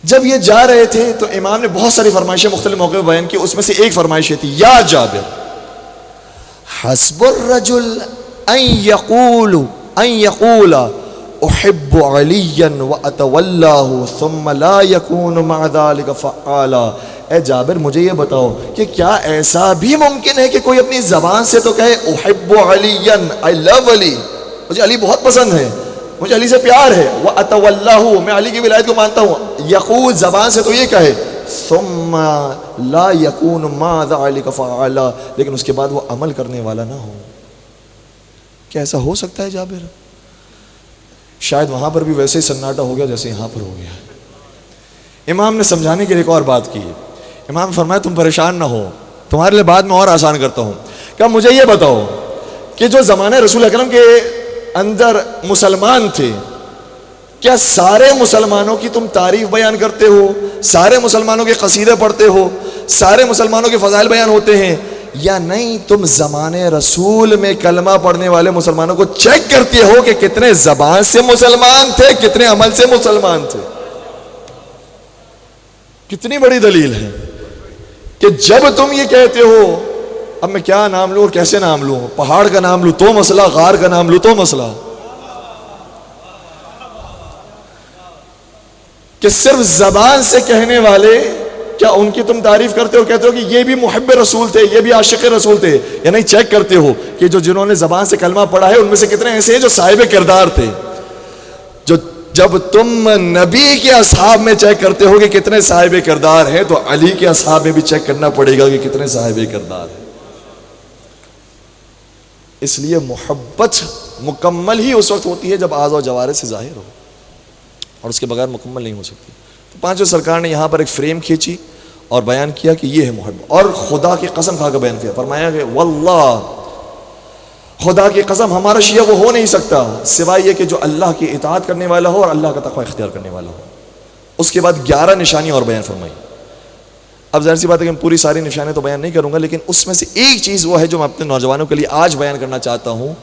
جب یہ جا رہے تھے تو امام نے بہت ساری فرمائشیں مختلف موقع پہ بیان کی, اس میں سے ایک فرمائش تھی, یا جابر حسب الرجل ان یقول احب علیا واتولاه ثم لا يكون مع ذلك فعالا. اے جابر مجھے یہ بتاؤ کہ کیا ایسا بھی ممکن ہے کہ کوئی اپنی زبان سے تو کہے احب علیا, I love علی, مجھے علی بہت پسند ہے, مجھے علی سے پیار ہے, وَأَتَوَلَّهُ میں علی کی ولایت کو مانتا ہوں, یقول زبان سے تو یہ کہے, ثُمَّ لَا يَكُونُ مَا ذَلِكَ فَعَالًا, لیکن اس کے بعد وہ عمل کرنے والا نہ ہو. کیا ایسا ہو سکتا ہے جابر؟ شاید وہاں پر بھی ویسے ہی سناٹا ہو گیا جیسے یہاں پر ہو گیا. امام نے سمجھانے کے لیے ایک اور بات کی. امام فرمایا تم پریشان نہ ہو, تمہارے لیے بعد میں اور آسان کرتا ہوں. کیا مجھے یہ بتاؤ کہ جو زمانے رسول اکرم کے اندر مسلمان تھے, کیا سارے مسلمانوں کی تم تعریف بیان کرتے ہو, سارے مسلمانوں کے قصیدے پڑھتے ہو, سارے مسلمانوں کے فضائل بیان ہوتے ہیں, یا نہیں تم زمانے رسول میں کلمہ پڑھنے والے مسلمانوں کو چیک کرتے ہو کہ کتنے زبان سے مسلمان تھے, کتنے عمل سے مسلمان تھے؟ کتنی بڑی دلیل ہے کہ جب تم یہ کہتے ہو اب میں کیا نام لوں اور کیسے نام لوں, پہاڑ کا نام لوں تو مسئلہ, غار کا نام لوں تو مسئلہ, کہ صرف زبان سے کہنے والے کیا ان کی تم تعریف کرتے ہو, کہتے ہو کہ یہ بھی محب رسول تھے, یہ بھی عاشق رسول تھے, یا نہیں چیک کرتے ہو کہ جو جنہوں نے زبان سے کلمہ پڑھا ہے ان میں سے کتنے ایسے ہیں جو صاحب کردار تھے؟ جو جب تم نبی کے اصحاب میں چیک کرتے ہو کہ کتنے صاحب کردار ہیں, تو علی کے اصحاب میں بھی چیک کرنا پڑے گا کہ کتنے صاحب کردار ہیں. اس لیے محبت مکمل ہی اس وقت ہوتی ہے جب اعضاء و جوارح سے ظاہر ہو, اور اس کے بغیر مکمل نہیں ہو سکتی. تو پانچویں سرکار نے یہاں پر ایک فریم کھینچی اور بیان کیا کہ یہ ہے محبت, اور خدا کی قسم کھا کر بیان کیا, فرمایا کہ واللہ خدا کی قسم ہمارا شیعہ وہ ہو نہیں سکتا سوائے یہ کہ جو اللہ کی اطاعت کرنے والا ہو اور اللہ کا تقوی اختیار کرنے والا ہو. اس کے بعد 11 نشانیاں اور بیان فرمائی. اب ظاہر سی بات ہے کہ میں پوری ساری نشانیاں تو بیان نہیں کروں گا، لیکن اس میں سے ایک چیز وہ ہے جو میں اپنے نوجوانوں کے لیے آج بیان کرنا چاہتا ہوں.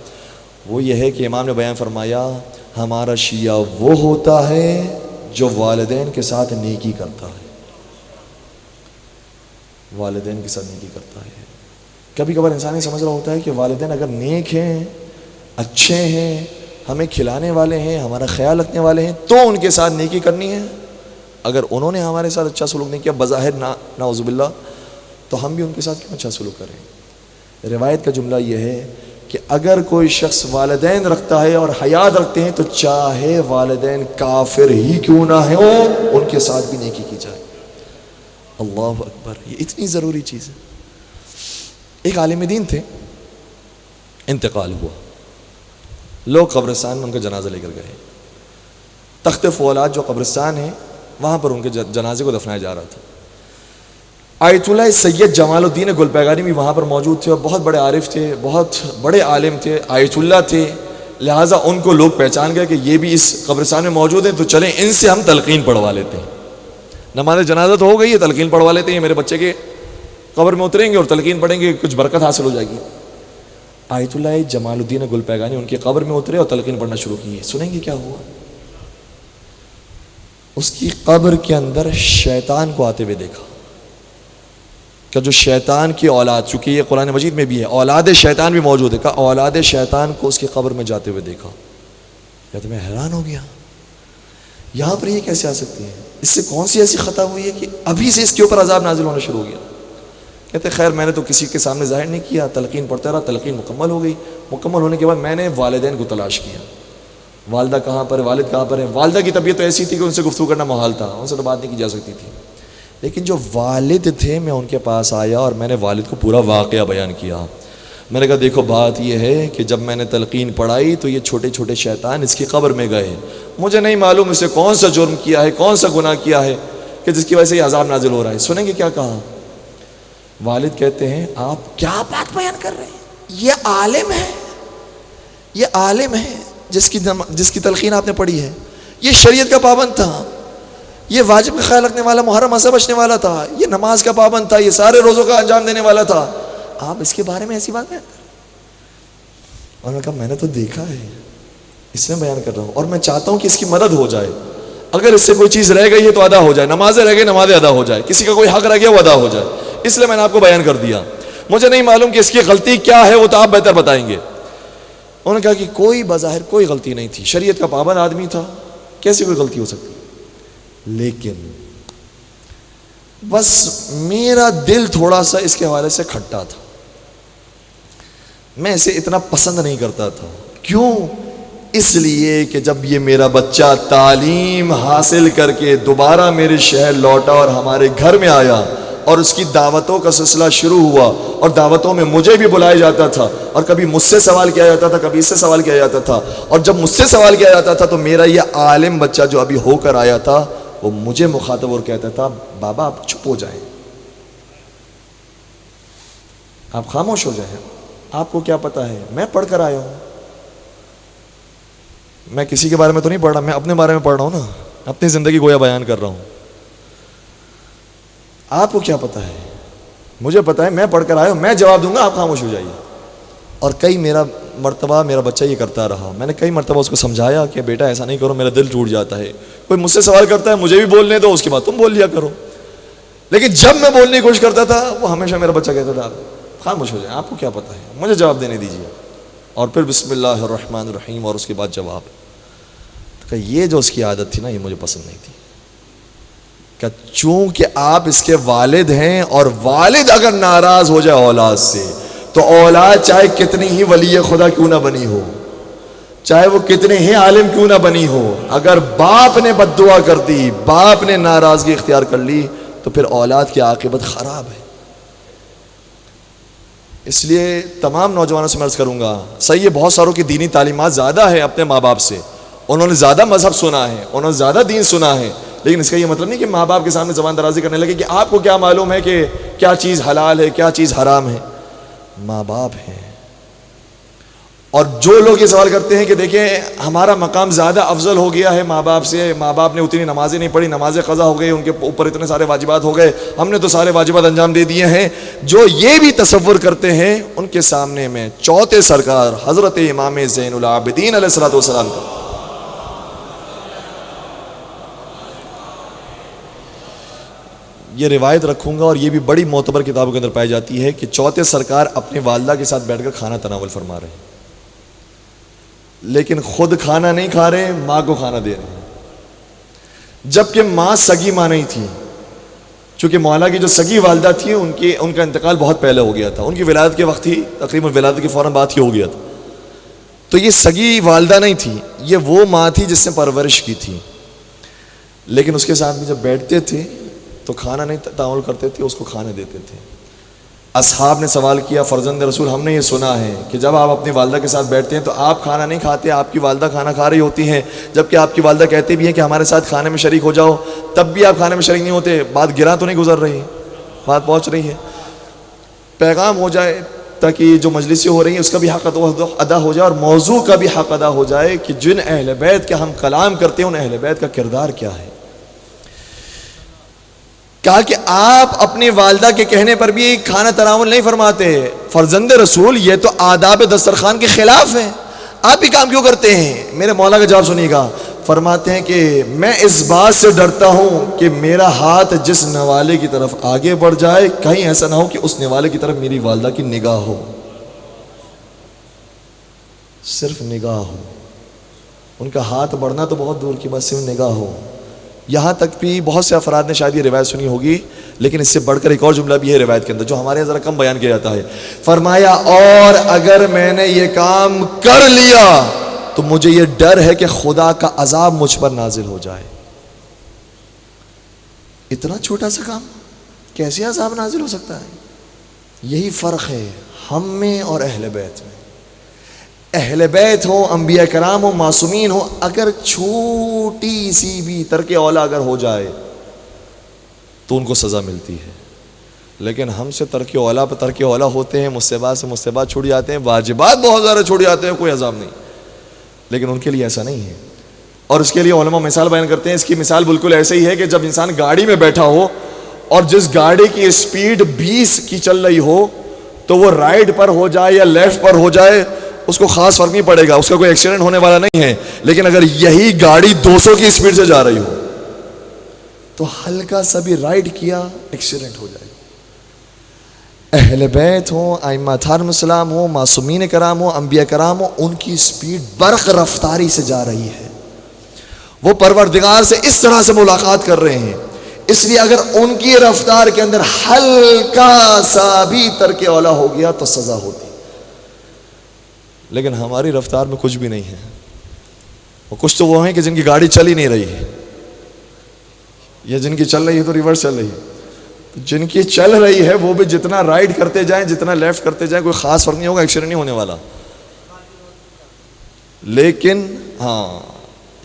وہ یہ ہے کہ امام نے بیان فرمایا ہمارا شیعہ وہ ہوتا ہے جو والدین کے ساتھ نیکی کرتا ہے. والدین کے ساتھ نیکی کرتا ہے. کبھی کبھار انسان یہ سمجھ رہا ہوتا ہے کہ والدین اگر نیک ہیں، اچھے ہیں، ہمیں کھلانے والے ہیں، ہمارا خیال رکھنے والے ہیں تو ان کے ساتھ نیکی کرنی ہے. اگر انہوں نے ہمارے ساتھ اچھا سلوک نہیں کیا بظاہر نعوذ باللہ، تو ہم بھی ان کے ساتھ کیوں اچھا سلوک کریں. روایت کا جملہ یہ ہے کہ اگر کوئی شخص والدین رکھتا ہے اور حیات رکھتے ہیں تو چاہے والدین کافر ہی کیوں نہ ہو ان کے ساتھ بھی نیکی کی جائے. اللہ اکبر، یہ اتنی ضروری چیز ہے. ایک عالم دین تھے، انتقال ہوا، لوگ قبرستان میں ان کا جنازہ لے کر گئے. تخت فولاد جو قبرستان ہے وہاں پر ان کے جنازے کو دفنایا جا رہا تھا. آیت اللہ سید جمال الدین گلپیگانی بھی وہاں پر موجود تھے اور بہت بڑے عارف تھے، بہت بڑے عالم تھے، آیت اللہ تھے. لہٰذا ان کو لوگ پہچان گئے کہ یہ بھی اس قبرستان میں موجود ہیں، تو چلیں ان سے ہم تلقین پڑھوا لیتے ہیں. نماز جنازہ تو ہو گئی ہے، تلقین پڑھوا لیتے ہیں، میرے بچے کے قبر میں اتریں گے اور تلقین پڑھیں گے، کچھ برکت حاصل ہو جائے گی. آیت اللہ جمال الدین گلپیگانی ان کی قبر میں اترے اور تلقین پڑھنا شروع کی. سنیں گے کیا ہوا؟ اس کی قبر کے اندر شیطان کو آتے ہوئے دیکھا کہ جو شیطان کی اولاد، چونکہ یہ قرآن مجید میں بھی ہے اولاد شیطان بھی موجود ہے، کہ اولاد شیطان کو اس کی قبر میں جاتے ہوئے دیکھا. یا تو میں حیران ہو گیا، یہاں پر یہ کیسے آ سکتی ہے؟ اس سے کون سی ایسی خطا ہوئی ہے کہ ابھی سے اس کے اوپر عذاب نازل ہونا شروع ہو گیا؟ کہتے خیر میں نے تو کسی کے سامنے ظاہر نہیں کیا، تلقین پڑھتا رہا، تلقین مکمل ہو گئی. مکمل ہونے کے بعد میں نے والدین کو تلاش کیا، والدہ کہاں پر ہے، والد کہاں پر ہے. والدہ کی طبیعت تو ایسی تھی کہ ان سے گفتگو کرنا محال تھا، ان سے تو بات نہیں کی جا سکتی تھی. لیکن جو والد تھے میں ان کے پاس آیا اور میں نے والد کو پورا واقعہ بیان کیا. میں نے کہا دیکھو بات یہ ہے کہ جب میں نے تلقین پڑھائی تو یہ چھوٹے چھوٹے شیطان اس کی قبر میں گئے. مجھے نہیں معلوم اسے کون سا جرم کیا ہے، کون سا گناہ کیا ہے کہ جس کی وجہ سے یہ عذاب نازل ہو رہا ہے. سنیں گے کیا کہا؟ والد کہتے ہیں آپ کیا بات بیان کر رہے ہیں؟ یہ عالم ہے، یہ عالم ہے جس کی تلقین آپ نے پڑھی ہے، یہ شریعت کا پابند تھا، یہ واجب کا خیال رکھنے والا، محرم سے بچنے والا تھا، یہ نماز کا پابند تھا، یہ سارے روزوں کا انجام دینے والا تھا. آپ اس کے بارے میں ایسی بات بیان کر رہے ہیں؟ اور میں نے کہا میں نے تو دیکھا ہے، اس میں بیان کر رہا ہوں اور میں چاہتا ہوں کہ اس کی مدد ہو جائے. اگر اس سے کوئی چیز رہ گئی ہے تو ادا ہو جائے، نمازیں رہ گئی نمازیں ادا ہو جائے، کسی کا کوئی حق رہ گیا وہ ادا ہو جائے. اس لیے میں نے آپ کو بیان کر دیا. مجھے نہیں معلوم کہ اس کی غلطی کیا ہے، وہ تو آپ بہتر بتائیں گے. انہوں نے کہا کہ کوئی بظاہر کوئی غلطی نہیں تھی، شریعت کا پابند آدمی تھا، کیسے کوئی غلطی ہو سکتی؟ لیکن بس میرا دل تھوڑا سا اس کے حوالے سے کھٹا تھا، میں اسے اتنا پسند نہیں کرتا تھا. کیوں؟ اس لیے کہ جب یہ میرا بچہ تعلیم حاصل کر کے دوبارہ میرے شہر لوٹا اور ہمارے گھر میں آیا اور اس کی دعوتوں کا سلسلہ شروع ہوا اور دعوتوں میں مجھے بھی بلایا جاتا تھا اور کبھی مجھ سے سوال کیا جاتا تھا، کبھی اس سے سوال کیا جاتا تھا. اور جب مجھ سے سوال کیا جاتا تھا تو میرا یہ عالم بچہ جو ابھی ہو کر آیا تھا وہ مجھے مخاطب اور کہتا تھا بابا آپ چپ ہو جائیں، آپ خاموش ہو جائیں، آپ کو کیا پتا ہے، میں پڑھ کر آیا ہوں. میں کسی کے بارے میں تو نہیں پڑھ رہا، میں اپنے بارے میں پڑھ رہا ہوں نا، اپنی زندگی گویا بیان کر رہا ہوں. آپ کو کیا پتا ہے، مجھے پتا ہے، میں پڑھ کر آیا ہوں، میں جواب دوں گا، آپ خاموش ہو جائیے. اور کئی مرتبہ میرا بچہ یہ کرتا رہا. میں نے کئی مرتبہ اس کو سمجھایا کہ بیٹا ایسا نہیں کرو، میرا دل ٹوٹ جاتا ہے. کوئی مجھ سے سوال کرتا ہے مجھے بھی بولنے دو، اس کے بعد تم بول لیا کرو. لیکن جب میں بولنے کی کوشش کرتا تھا وہ ہمیشہ میرا بچہ کہتا تھا خاموش ہو جائیں، آپ کو کیا پتا ہے، مجھے جواب دینے دیجیے. اور پھر بسم اللہ الرحمن الرحیم اور اس کے بعد جواب. کہ یہ جو اس کی عادت تھی نا یہ مجھے پسند نہیں تھی. کہ چونکہ آپ اس کے والد ہیں اور والد اگر ناراض ہو جائے اولاد سے تو اولاد چاہے کتنی ہی ولی خدا کیوں نہ بنی ہو، چاہے وہ کتنے ہی عالم کیوں نہ بنی ہو، اگر باپ نے بد دعا کر دی، باپ نے ناراضگی اختیار کر لی تو پھر اولاد کی عاقبت خراب ہے. اس لیے تمام نوجوانوں سے عرض کروں گا، صحیح ہے بہت ساروں کی دینی تعلیمات زیادہ ہے اپنے ماں باپ سے، انہوں نے زیادہ مذہب سنا ہے، انہوں نے زیادہ دین سنا ہے، لیکن اس کا یہ مطلب نہیں کہ ماں باپ کے سامنے زبان درازی کرنے لگے کہ آپ کو کیا معلوم ہے کہ کیا چیز حلال ہے کیا چیز حرام ہے. ماں باپ ہیں اور جو لوگ یہ سوال کرتے ہیں کہ دیکھیں ہمارا مقام زیادہ افضل ہو گیا ہے ماں باپ سے، ماں باپ نے اتنی نمازیں نہیں پڑھی، نمازیں قضا ہو گئی، ان کے اوپر اتنے سارے واجبات ہو گئے، ہم نے تو سارے واجبات انجام دے دیے ہیں، جو یہ بھی تصور کرتے ہیں ان کے سامنے میں چوتھے سرکار حضرت امام زین العابدین علیہ الصلوۃ والسلام کا یہ روایت رکھوں گا، اور یہ بھی بڑی معتبر کتابوں کے اندر پائی جاتی ہے کہ چوتھے سرکار اپنے والدہ کے ساتھ بیٹھ کر کھانا تناول فرما رہے ہیں، لیکن خود کھانا نہیں کھا رہے، ماں کو کھانا دے رہے ہیں، جبکہ ماں سگی ماں نہیں تھی، چونکہ مولا کی جو سگی والدہ تھی ان کا انتقال بہت پہلے ہو گیا تھا، ان کی ولادت کے وقت ہی تقریباً ولادت کے فوراً بعد ہی ہو گیا تھا، تو یہ سگی والدہ نہیں تھی، یہ وہ ماں تھی جس نے پرورش کی تھی، لیکن اس کے ساتھ بھی جب بیٹھتے تھے تو کھانا نہیں تناول کرتے تھے، اس کو کھانے دیتے تھے۔ اصحاب نے سوال کیا فرزند رسول ہم نے یہ سنا ہے کہ جب آپ اپنی والدہ کے ساتھ بیٹھتے ہیں تو آپ کھانا نہیں کھاتے، آپ کی والدہ کھانا کھا رہی ہوتی ہیں، جبکہ آپ کی والدہ کہتے بھی ہیں کہ ہمارے ساتھ کھانے میں شریک ہو جاؤ، تب بھی آپ کھانے میں شریک نہیں ہوتے، بات گرا تو نہیں گزر رہی، بات پہنچ رہی ہے، پیغام ہو جائے تاکہ جو مجلسیں ہو رہی ہیں اس کا بھی حق ادا ہو جائے اور موضوع کا بھی حق ادا ہو جائے کہ جن اہل بیت کا ہم کلام کرتے ہیں ان اہل بیت کا کردار کیا ہے۔ کہا کہ آپ اپنی والدہ کے کہنے پر بھی کھانا تناول نہیں فرماتے، فرزند رسول یہ تو آداب دسترخوان کے خلاف ہے، آپ ہی کام کیوں کرتے ہیں؟ میرے مولا کا جواب سنیے گا، فرماتے ہیں کہ میں اس بات سے ڈرتا ہوں کہ میرا ہاتھ جس نوالے کی طرف آگے بڑھ جائے کہیں ایسا نہ ہو کہ اس نوالے کی طرف میری والدہ کی نگاہ ہو، صرف نگاہ ہو، ان کا ہاتھ بڑھنا تو بہت دور کی بات، صرف نگاہ ہو۔ یہاں تک بھی بہت سے افراد نے شاید یہ روایت سنی ہوگی، لیکن اس سے بڑھ کر ایک اور جملہ بھی ہے روایت کے اندر جو ہمارے یہاں ذرا کم بیان کیا جاتا ہے، فرمایا اور اگر میں نے یہ کام کر لیا تو مجھے یہ ڈر ہے کہ خدا کا عذاب مجھ پر نازل ہو جائے۔ اتنا چھوٹا سا کام کیسے عذاب نازل ہو سکتا ہے؟ یہی فرق ہے ہم میں اور اہل بیت میں۔ اہل بیت ہو، انبیاء کرام ہو، معصومین ہو، اگر چھوٹی سی بھی ترک اولا اگر ہو جائے تو ان کو سزا ملتی ہے، لیکن ہم سے ترک اولا ہوتے ہیں، مستحبات سے مستحبات چھوٹ جاتے ہیں، واجبات بہت زیادہ چھوٹ جاتے ہیں، کوئی عذاب نہیں، لیکن ان کے لیے ایسا نہیں ہے۔ اور اس کے لیے علماء مثال بیان کرتے ہیں، اس کی مثال بالکل ایسے ہی ہے کہ جب انسان گاڑی میں بیٹھا ہو اور جس گاڑی کی اسپیڈ 20 کی چل رہی ہو تو وہ رائٹ پر ہو جائے یا لیفٹ پر ہو جائے اس کو خاص فرق نہیں پڑے گا، اس کا کوئی ایکسیڈنٹ ہونے والا نہیں ہے، لیکن اگر یہی گاڑی 200 کی اسپیڈ سے جا رہی ہو تو ہلکا سا بھی رائٹ کیا ایکسیڈنٹ ہو جائے گا۔ اہل بیت ہوں، ائمہ علیہم السلام ہوں، معصومین کرام ہوں، انبیاء کرام ہوں، ان کی اسپیڈ برق رفتاری سے جا رہی ہے، وہ پروردگار سے اس طرح سے ملاقات کر رہے ہیں، اس لیے اگر ان کی رفتار کے اندر ہلکا سا بھی ترک اولا ہو گیا تو سزا ہوتی، لیکن ہماری رفتار میں کچھ بھی نہیں ہے۔ وہ کچھ تو وہ ہیں کہ جن کی گاڑی چل ہی نہیں رہی ہے، یا جن کی چل رہی ہے تو ریورس چل رہی ہے، جن کی چل رہی ہے وہ بھی جتنا رائٹ کرتے جائیں جتنا لیفٹ کرتے جائیں کوئی خاص فرق نہیں ہوگا، ایکسیڈنٹ نہیں ہونے والا، لیکن ہاں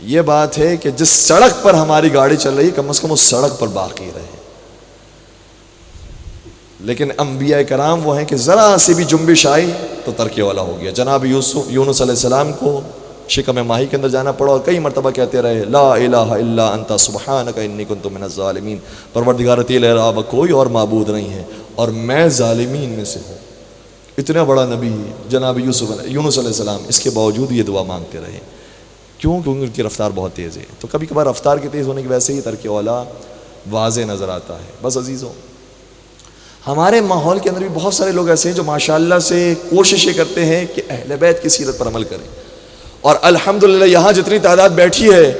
یہ بات ہے کہ جس سڑک پر ہماری گاڑی چل رہی ہے کم از کم اس سڑک پر باقی رہے۔ لیکن انبیاء کرام وہ ہیں کہ ذرا سی بھی جنبش آئی تو ترک اولا ہو گیا۔ جناب یونس علیہ السلام کو شکم ماہی کے اندر جانا پڑا اور کئی مرتبہ کہتے رہے لا الہ الا انت سبحانک انی کنت من الظالمین، پروردگار تیرے علاوہ کوئی اور معبود نہیں ہے اور میں ظالمین میں سے ہوں۔ اتنا بڑا نبی جناب یونس علیہ السلام اس کے باوجود یہ دعا مانگتے رہے، کیوں؟ کیونکہ ان کی رفتار بہت تیز ہے۔ تو کبھی کبھار رفتار کے تیز ہونے کی وجہ سے ہی ترک اولا واضح نظر آتا ہے۔ بس عزیزوں، ہمارے ماحول کے اندر بھی بہت سارے لوگ ایسے ہیں جو ماشاءاللہ سے کوششیں کرتے ہیں کہ اہل بیت کی سیرت پر عمل کریں، اور الحمدللہ یہاں جتنی تعداد بیٹھی ہے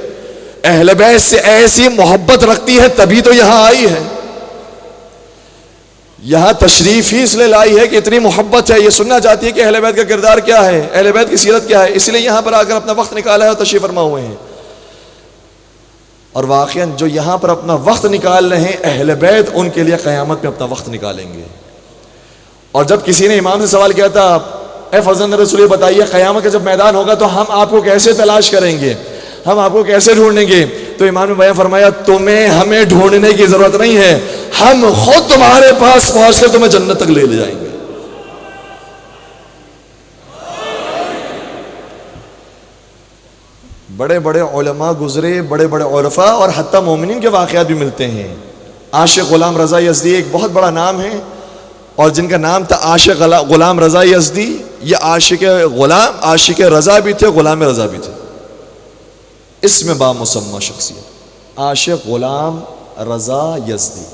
اہل بیت سے ایسی محبت رکھتی ہے تبھی تو یہاں آئی ہے، یہاں تشریف ہی اس لیے لائی ہے کہ اتنی محبت ہے، یہ سننا چاہتی ہے کہ اہل بیت کا کردار کیا ہے، اہل بیت کی سیرت کیا ہے، اس لیے یہاں پر آ کر اپنا وقت نکالا ہے اور تشریف فرما ہوئے ہیں۔ اور واقعاً جو یہاں پر اپنا وقت نکال رہے ہیں اہل بیت ان کے لیے قیامت میں اپنا وقت نکالیں گے۔ اور جب کسی نے امام سے سوال کیا تھا اے فرزند رسول بتائیے قیامت کا جب میدان ہوگا تو ہم آپ کو کیسے تلاش کریں گے، ہم آپ کو کیسے ڈھونڈیں گے؟ تو امام نے بیان فرمایا تمہیں ہمیں ڈھونڈنے کی ضرورت نہیں ہے، ہم خود تمہارے پاس پہنچ کر تمہیں جنت تک لے جائیں گے۔ بڑے بڑے علماء گزرے، بڑے بڑے عرفاء اور حتیٰ مومنین کے واقعات بھی ملتے ہیں۔ عاشق غلام رضا یزدی ایک بہت بڑا نام ہے، اور جن کا نام تھا عاشق غلام رضا یزدی، یہ عاشق رضا بھی تھے، غلام رضا بھی تھے، اس میں با مسمى شخصیت۔ عاشق غلام رضا یزدی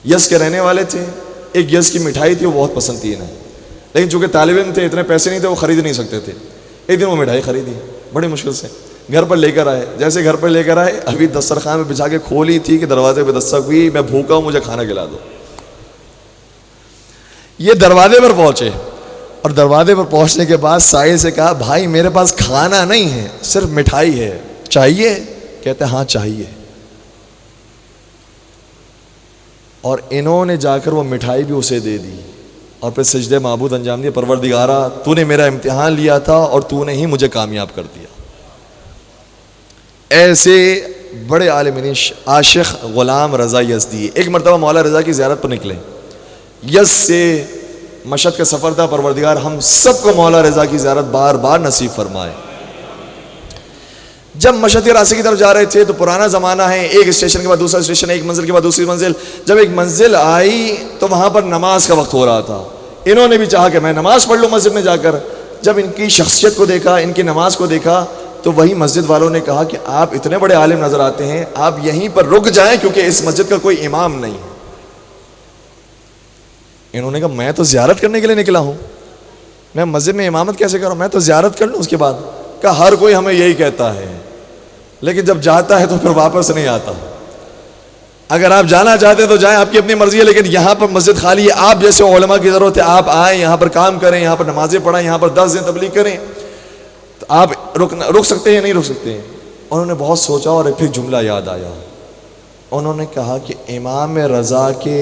یز کے رہنے والے تھے۔ ایک یز کی مٹھائی تھی، وہ بہت پسند تھی انہیں، لیکن چونکہ طالب علم تھے، اتنے پیسے نہیں تھے، وہ خرید نہیں سکتے تھے۔ ایک دن وہ مٹھائی خریدی بڑی مشکل سے، گھر پر لے کر آئے۔ جیسے گھر پر لے کر آئے، ابھی دسترخوان میں بچھا کے کھولی تھی کہ دروازے پہ دستک ہوئی، میں بھوکا ہوں، مجھے کھانا کھلا دو۔ یہ دروازے پر پہنچے، اور دروازے پر پہنچنے کے بعد سائل سے کہا بھائی میرے پاس کھانا نہیں ہے، صرف مٹھائی ہے، چاہیے؟ کہتے ہاں چاہیے۔ اور انہوں نے جا کر وہ مٹھائی بھی اسے دے دی، اور پھر سجدے معبود انجام دیا، پروردگارا تو نے میرا امتحان لیا تھا اور تو نے ہی مجھے کامیاب کر دیا۔ ایسے بڑے عالم عاشق غلام رضا یزدی ایک مرتبہ مولا رضا کی زیارت پر نکلے۔ یز سے مشہد کا سفر تھا، پروردگار ہم سب کو مولا رضا کی زیارت بار بار نصیب فرمائے۔ جب مشہد کے راستے کی طرف جا رہے تھے تو پرانا زمانہ ہے، ایک اسٹیشن کے بعد دوسرا اسٹیشن، ایک منزل کے بعد دوسری منزل۔ جب ایک منزل آئی تو وہاں پر نماز کا وقت ہو رہا تھا۔ انہوں نے بھی چاہا کہ میں نماز پڑھ لوں مسجد میں جا کر۔ جب ان کی شخصیت کو دیکھا، ان کی نماز کو دیکھا، تو وہی مسجد والوں نے کہا کہ آپ اتنے بڑے عالم نظر آتے ہیں، آپ یہیں پر رک جائیں کیونکہ اس مسجد کا کوئی امام نہیں۔ انہوں نے کہا میں تو زیارت کرنے کے لیے نکلا ہوں، میں مسجد میں امامت کیسے کروں، میں تو زیارت کر لوں۔ اس کے بعد کہا ہر کوئی ہمیں یہی کہتا ہے، لیکن جب جاتا ہے تو پھر واپس نہیں آتا۔ اگر آپ جانا چاہتے ہیں تو جائیں، آپ کی اپنی مرضی ہے، لیکن یہاں پر مسجد خالی ہے، آپ جیسے علماء کی ضرورت ہے، آپ آئیں یہاں پر کام کریں، یہاں پر نمازیں پڑھیں، یہاں پر درس دیں، تبلیغ کریں، تو آپ رک سکتے ہیں نہیں رک سکتے ہیں۔ انہوں نے بہت سوچا اور پھر جملہ یاد آیا۔ انہوں نے کہا کہ امام رضا کے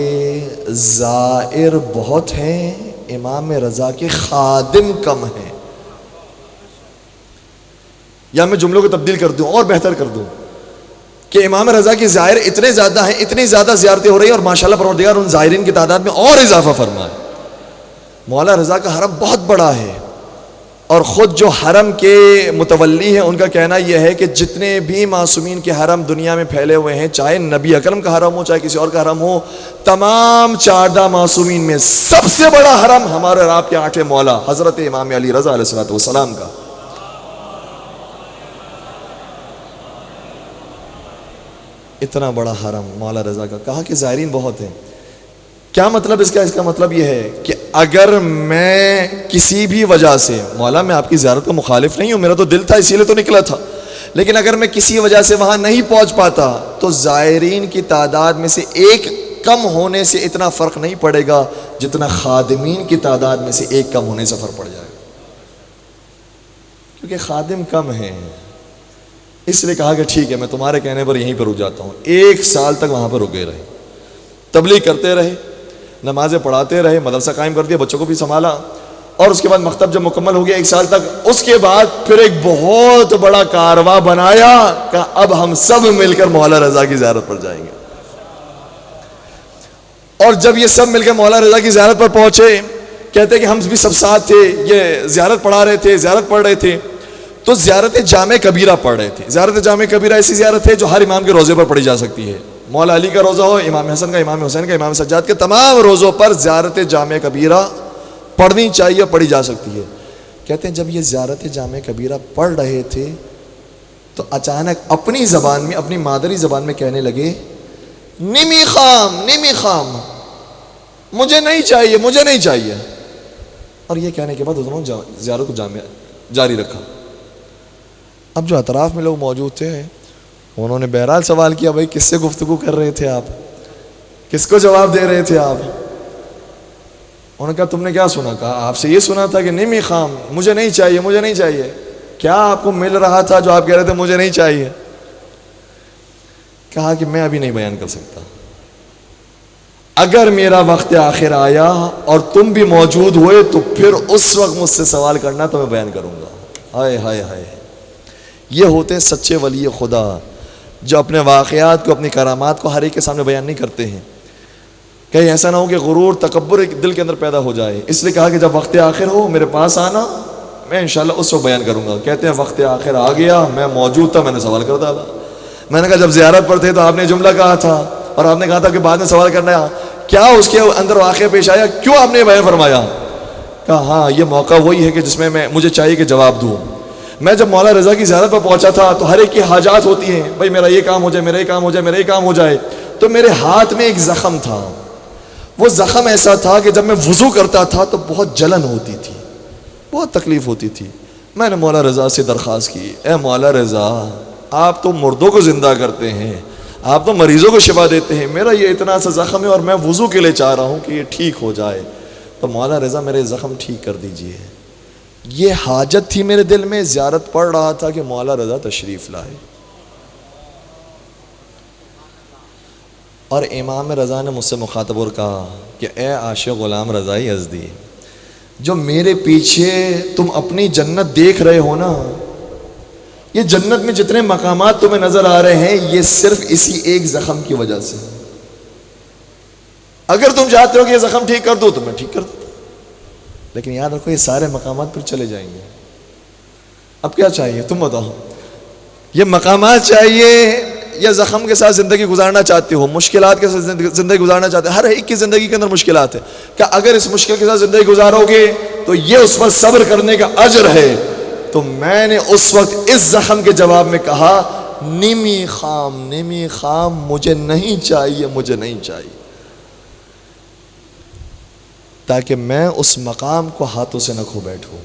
زائر بہت ہیں، امام رضا کے خادم کم ہیں۔ یا میں جملوں کو تبدیل کر دوں اور بہتر کر دوں کہ امام رضا کی زائر اتنے زیادہ ہیں، اتنی زیادہ زیارتیں ہو رہی ہیں، اور ماشاءاللہ پروردگار ان زائرین کی تعداد میں اور اضافہ فرمائے۔ مولا رضا کا حرم بہت بڑا ہے، اور خود جو حرم کے متولی ہیں ان کا کہنا یہ ہے کہ جتنے بھی معصومین کے حرم دنیا میں پھیلے ہوئے ہیں، چاہے نبی اکرم کا حرم ہو چاہے کسی اور کا حرم ہو، تمام 14 معصومین میں سب سے بڑا حرم ہمارے اور آپ کے آٹھے مولا حضرت امام علی رضا علیہ السلام کا۔ اتنا بڑا حرم مولا رضا کا، کہا کہ زائرین بہت ہیں۔ کیا مطلب اس کا مطلب یہ ہے کہ اگر میں کسی بھی وجہ سے، مولا میں آپ کی زیارت کا مخالف نہیں ہوں، میرا تو دل تھا اسی لیے تو نکلا تھا، لیکن اگر میں کسی وجہ سے وہاں نہیں پہنچ پاتا تو زائرین کی تعداد میں سے ایک کم ہونے سے اتنا فرق نہیں پڑے گا جتنا خادمین کی تعداد میں سے ایک کم ہونے سے فرق پڑ جائے گا، کیونکہ خادم کم ہیں۔ اس لیے کہا کہ ٹھیک ہے میں تمہارے کہنے پر یہیں پر رک جاتا ہوں۔ 1 سال تک وہاں پر رکے رہے، تبلیغ کرتے رہے، نمازیں پڑھاتے رہے، مدرسہ قائم کر دیا، بچوں کو بھی سنبھالا، اور اس کے بعد مکتب جب مکمل ہو گیا 1 سال تک، اس کے بعد پھر ایک بہت بڑا کارواں بنایا کہ اب ہم سب مل کر مولا رضا کی زیارت پر جائیں گے۔ اور جب یہ سب مل کر مولا رضا کی زیارت پر پہنچے، کہتے کہ ہم بھی سب ساتھ تھے، یہ زیارت پڑھا رہے تھے، زیارت پڑھ رہے تھے، تو زیارت جامع کبیرہ پڑھ رہے تھے۔ زیارت جامع کبیرہ ایسی زیارت ہے جو ہر امام کے روزے پر پڑھی جا سکتی ہے۔ مولا علی کا روزہ ہو، امام حسن کا، امام حسین کا، امام سجاد کے، تمام روزوں پر زیارت جامع کبیرہ پڑھنی چاہیے، پڑھی جا سکتی ہے۔ کہتے ہیں جب یہ زیارت جامع کبیرہ پڑھ رہے تھے تو اچانک اپنی زبان میں، اپنی مادری زبان میں کہنے لگے نیمی خام، نیمی خام، مجھے نہیں چاہیے، مجھے نہیں چاہیے۔ اور یہ کہنے کے بعد انہوں نے زیارت کو جاری رکھا۔ اب جو اطراف میں لوگ موجود تھے انہوں نے بہرحال سوال کیا بھائی کس سے گفتگو کر رہے تھے آپ، کس کو جواب دے رہے تھے آپ؟ انہوں نے کہا تم نے کیا سنا؟ کہا آپ سے یہ سنا تھا کہ نیمی خام، مجھے نہیں چاہیے، مجھے نہیں چاہیے۔ کیا آپ کو مل رہا تھا جو آپ کہہ رہے تھے مجھے نہیں چاہیے؟ کہا کہ میں ابھی نہیں بیان کر سکتا، اگر میرا وقت آخر آیا اور تم بھی موجود ہوئے تو پھر اس وقت مجھ سے سوال کرنا تو میں بیان کروں گا۔ ہائے ہائے ہائے، یہ ہوتے ہیں سچے ولی خدا جو اپنے واقعات کو، اپنی کرامات کو ہر ایک کے سامنے بیان نہیں کرتے ہیں، کہیں ایسا نہ ہو کہ غرور، تکبر ایک دل کے اندر پیدا ہو جائے۔ اس لیے کہا کہ جب وقت آخر ہو میرے پاس آنا میں انشاءاللہ اس وقت بیان کروں گا. کہتے ہیں وقت آخر آ گیا, میں موجود تھا, میں نے سوال کر ڈالا. میں نے کہا جب زیارت پر تھے تو آپ نے جملہ کہا تھا اور آپ نے کہا تھا کہ بعد میں سوال کرنا ہے, کیا اس کے اندر واقعہ پیش آیا, کیوں آپ نے بیان فرمایا؟ کہا ہاں یہ موقع وہی ہے کہ جس میں مجھے چاہیے کہ جواب دوں. میں جب مولا رضا کی زیارت پر پہنچا تھا تو ہر ایک کی حاجات ہوتی ہیں, بھائی میرا یہ کام ہو جائے, میرا یہ کام ہو جائے, میرا یہ کام ہو جائے. تو میرے ہاتھ میں ایک زخم تھا. وہ زخم ایسا تھا کہ جب میں وضو کرتا تھا تو بہت جلن ہوتی تھی, بہت تکلیف ہوتی تھی. میں نے مولا رضا سے درخواست کی, اے مولا رضا آپ تو مردوں کو زندہ کرتے ہیں, آپ تو مریضوں کو شفا دیتے ہیں, میرا یہ اتنا سا زخم ہے اور میں وضو کے لیے چاہ رہا ہوں کہ یہ ٹھیک ہو جائے, تو مولا رضا میرے زخم ٹھیک کر دیجئے. یہ حاجت تھی میرے دل میں, زیارت پڑھ رہا تھا کہ مولا رضا تشریف لائے. اور امام رضا نے مجھ سے مخاطب اور کہا کہ اے عاشق غلام رضائی ازدی, جو میرے پیچھے تم اپنی جنت دیکھ رہے ہو نا, یہ جنت میں جتنے مقامات تمہیں نظر آ رہے ہیں یہ صرف اسی ایک زخم کی وجہ سے. اگر تم چاہتے ہو کہ یہ زخم ٹھیک کر دو تو میں ٹھیک کر دوں, لیکن یاد رکھو یہ سارے مقامات پھر چلے جائیں گے. اب کیا چاہیے تم بتاؤ, یہ مقامات چاہیے یا زخم کے ساتھ زندگی گزارنا چاہتے ہو, مشکلات کے ساتھ زندگی گزارنا چاہتے ہو؟ ہر ایک کی زندگی کے اندر مشکلات ہے. کہ اگر اس مشکل کے ساتھ زندگی گزارو گے تو یہ اس پر صبر کرنے کا اجر ہے. تو میں نے اس وقت اس زخم کے جواب میں کہا نیمی خام مجھے نہیں چاہیے, مجھے نہیں چاہیے, تاکہ میں اس مقام کو ہاتھوں سے نہ کھو بیٹھوں.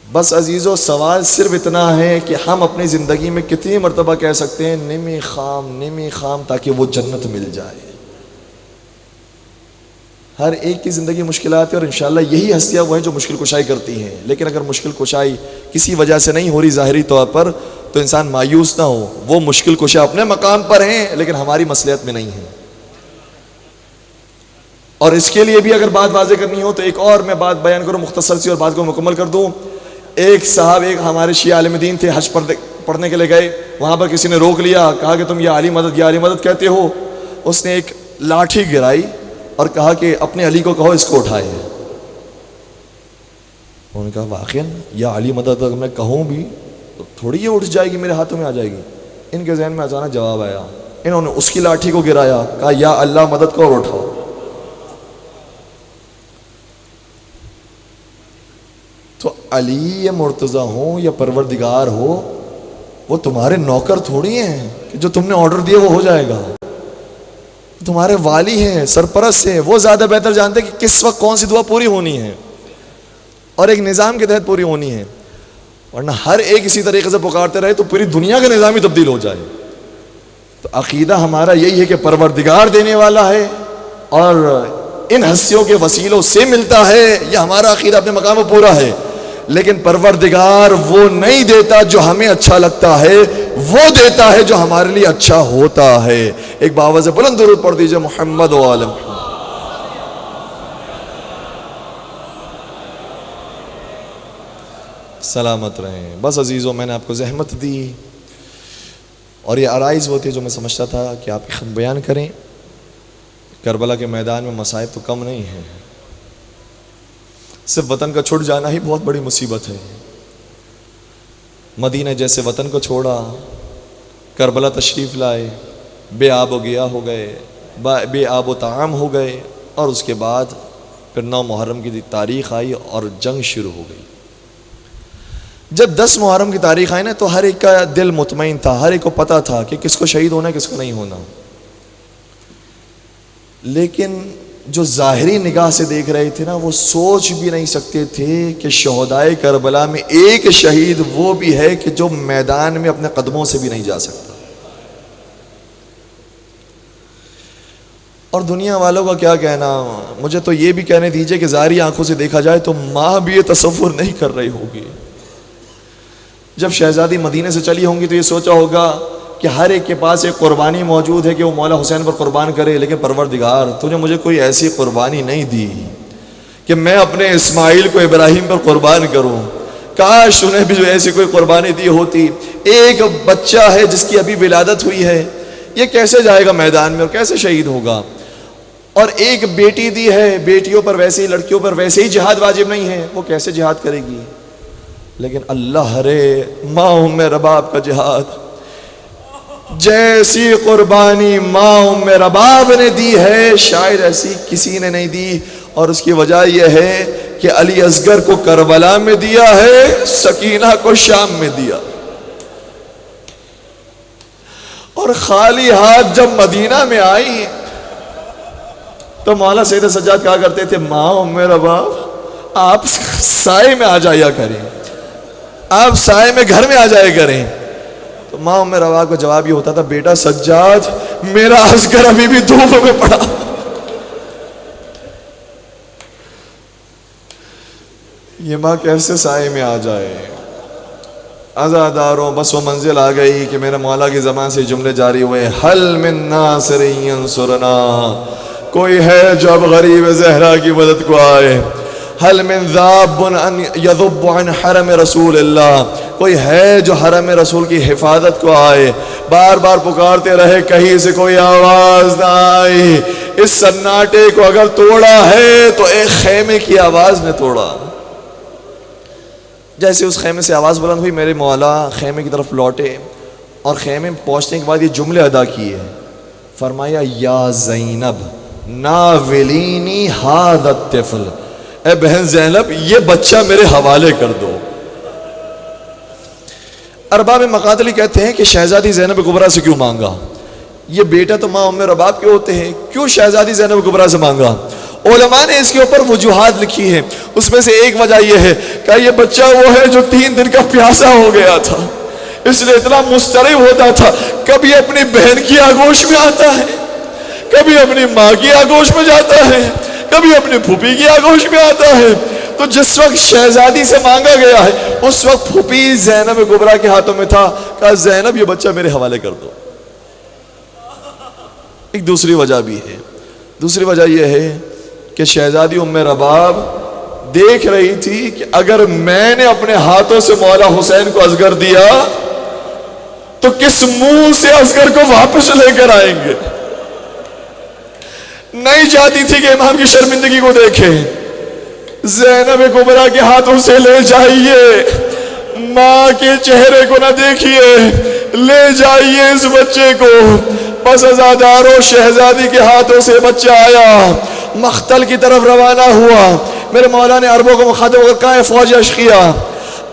بس عزیزو سوال صرف اتنا ہے کہ ہم اپنی زندگی میں کتنی مرتبہ کہہ سکتے ہیں نیمی خام تاکہ وہ جنت مل جائے. ہر ایک کی زندگی مشکلات ہے اور انشاءاللہ یہی ہستیاں وہ ہیں جو مشکل کشائی کرتی ہیں. لیکن اگر مشکل کشائی کسی وجہ سے نہیں ہو رہی ظاہری طور پر تو انسان مایوس نہ ہو, وہ مشکل کشا اپنے مقام پر ہیں لیکن ہماری مصلحت میں نہیں ہیں. اور اس کے لیے بھی اگر بات واضح کرنی ہو تو ایک اور میں بات بیان کروں مختصر سی اور بات کو مکمل کر دوں. ایک صاحب, ایک ہمارے شیعہ عالم دین تھے, حج پڑھنے کے لیے گئے, وہاں پر کسی نے روک لیا, کہا کہ تم یہ علی مدد کہتے ہو. اس نے ایک لاٹھی گرائی اور کہا کہ اپنے علی کو کہو اس کو اٹھائے. انہوں نے کہا واقعا یا علی مدد اگر میں کہوں بھی تو تھوڑی یہ اٹھ جائے گی, میرے ہاتھوں میں آ جائے گی. ان کے ذہن میں اچانک جواب آیا, انہوں نے اس کی لاٹھی کو گرایا, کہا یا اللہ مدد کو اور اٹھاؤ. تو علی مرتضی ہوں یا پروردگار ہو, وہ تمہارے نوکر تھوڑی ہیں کہ جو تم نے آرڈر دیا وہ ہو جائے گا. تمہارے والی ہیں, سرپرست ہیں, وہ زیادہ بہتر جانتے کہ کس وقت کون سی دعا پوری ہونی ہے اور ایک نظام کے تحت پوری ہونی ہے. ورنہ ہر ایک اسی طریقے سے پکارتے رہے تو پوری دنیا کا نظام ہی تبدیل ہو جائے. تو عقیدہ ہمارا یہی ہے کہ پروردگار دینے والا ہے اور ان ہستیوں کے وسیلوں سے ملتا ہے. یہ ہمارا عقیدہ اپنے مقام پر پورا ہے. لیکن پروردگار وہ نہیں دیتا جو ہمیں اچھا لگتا ہے, وہ دیتا ہے جو ہمارے لیے اچھا ہوتا ہے. ایک باواز بلند درود پڑھ دیجئے محمد و آل محمد. سلامت رہیں. بس عزیزوں میں نے آپ کو زحمت دی اور یہ عرائض وہ تھے جو میں سمجھتا تھا کہ آپ کی خدمت بیان کریں. کربلا کے میدان میں مصائب تو کم نہیں ہیں, صرف وطن کا چھوٹ جانا ہی بہت بڑی مصیبت ہے. مدینہ جیسے وطن کو چھوڑا, کربلا تشریف لائے, بے آب و گیا ہو گئے, بے آب و طعام ہو گئے, اور اس کے بعد پھر 9 محرم کی تاریخ آئی اور جنگ شروع ہو گئی. جب 10 محرم کی تاریخ آئی نا تو ہر ایک کا دل مطمئن تھا, ہر ایک کو پتا تھا کہ کس کو شہید ہونا ہے کس کو نہیں ہونا. لیکن جو ظاہری نگاہ سے دیکھ رہے تھے نا وہ سوچ بھی نہیں سکتے تھے کہ شہدائے کربلا میں ایک شہید وہ بھی ہے کہ جو میدان میں اپنے قدموں سے بھی نہیں جا سکتا. اور دنیا والوں کا کیا کہنا, مجھے تو یہ بھی کہنے دیجئے کہ ظاہری آنکھوں سے دیکھا جائے تو ماں بھی یہ تصور نہیں کر رہی ہوگی. جب شہزادی مدینے سے چلی ہوں گی تو یہ سوچا ہوگا کہ ہر ایک کے پاس ایک قربانی موجود ہے کہ وہ مولا حسین پر قربان کرے, لیکن پروردگار تو نے مجھے کوئی ایسی قربانی نہیں دی کہ میں اپنے اسماعیل کو ابراہیم پر قربان کروں. کاش انہیں بھی جو ایسی کوئی قربانی دی ہوتی. ایک بچہ ہے جس کی ابھی ولادت ہوئی ہے, یہ کیسے جائے گا میدان میں اور کیسے شہید ہوگا؟ اور ایک بیٹی دی ہے, بیٹیوں پر ویسے ہی لڑکیوں پر ویسے ہی جہاد واجب نہیں ہے, وہ کیسے جہاد کرے گی؟ لیکن اللہ رے ماں ام رباب کا جہاد، جیسی قربانی ماں ام رباب نے دی ہے شاید ایسی کسی نے نہیں دی، اور اس کی وجہ یہ ہے کہ علی اصغر کو کربلا میں دیا ہے، سکینہ کو شام میں دیا، اور خالی ہاتھ جب مدینہ میں آئی تو مولا سید سجاد کہا کرتے تھے ماں ام رباب آپ سائے میں آ جایا کریں، آپ سائے میں گھر میں آ جائے کریں۔ تو ماں ام رباب کا جواب یہ ہوتا تھا بیٹا سجاد میرا اصغر ابھی بھی دھوپ میں پڑا، یہ ماں کیسے سائے میں آ جائے۔ عزاداروں بس وہ منزل آ گئی کہ میرے مولا کی زبان سے جملے جاری ہوئے، حل من ناصر ینصرنا، کوئی ہے جو اب غریب زہرا کی مدد کو آئے، حل من ذاب ان یذب عن حرم رسول اللہ، کوئی ہے جو حرم رسول کی حفاظت کو آئے۔ بار بار پکارتے رہے، کہیں سے کوئی آواز نہ آئی۔ اس سناٹے کو اگر توڑا ہے تو ایک خیمے کی آواز نے توڑا۔ جیسے اس خیمے سے آواز بلند ہوئی میرے مولا خیمے کی طرف لوٹے، اور خیمے میں پہنچنے کے بعد یہ جملے ادا کیے، فرمایا یا زینب ناولینی ھذا الطفل، اے بہن زینب یہ بچہ میرے حوالے کر دو۔ ارباب مقاتلی کہتے ہیں کہ شہزادی زینب کبریٰ سے کیوں مانگا؟ یہ بیٹا تو ماں ام رباب کے ہوتے ہیں، کیوں شہزادی زینب کبریٰ سے مانگا؟ علماء نے اس کے اوپر وجوہات لکھی ہیں، اس میں سے ایک وجہ یہ ہے کہ یہ بچہ وہ ہے جو 3 دن کا پیاسا ہو گیا تھا، اس لیے اتنا مضطرب ہوتا تھا، کبھی اپنی بہن کی آغوش میں آتا ہے، کبھی اپنی ماں کی آغوش میں جاتا ہے، کبھی اپنی پھوپھی کی آغوش میں آتا ہے۔ تو جس وقت شہزادی سے مانگا گیا ہے اس وقت پھوپھی زینب کبریٰ کے ہاتھوں میں تھا، کہا زینب یہ بچہ میرے حوالے کر دو۔ ایک دوسری وجہ بھی ہے، دوسری وجہ یہ ہے کہ شہزادی ام رباب دیکھ رہی تھی کہ اگر میں نے اپنے ہاتھوں سے مولا حسین کو اصغر دیا تو کس منہ سے اصغر کو واپس لے کر آئیں گے، نہیں چاہتی تھی کہ امام کی شرمندگی کو دیکھے۔ زینب کبریٰ کے ہاتھوں سے لے جائیے، ماں کے چہرے کو نہ دیکھیے، لے جائیے اس بچے کو۔ پس عزاداروں شہزادی کے ہاتھوں سے بچہ آیا، مقتل کی طرف روانہ ہوا۔ میرے مولا نے عربوں کو مخاطب کر کہا ہے فوج اشقیہ،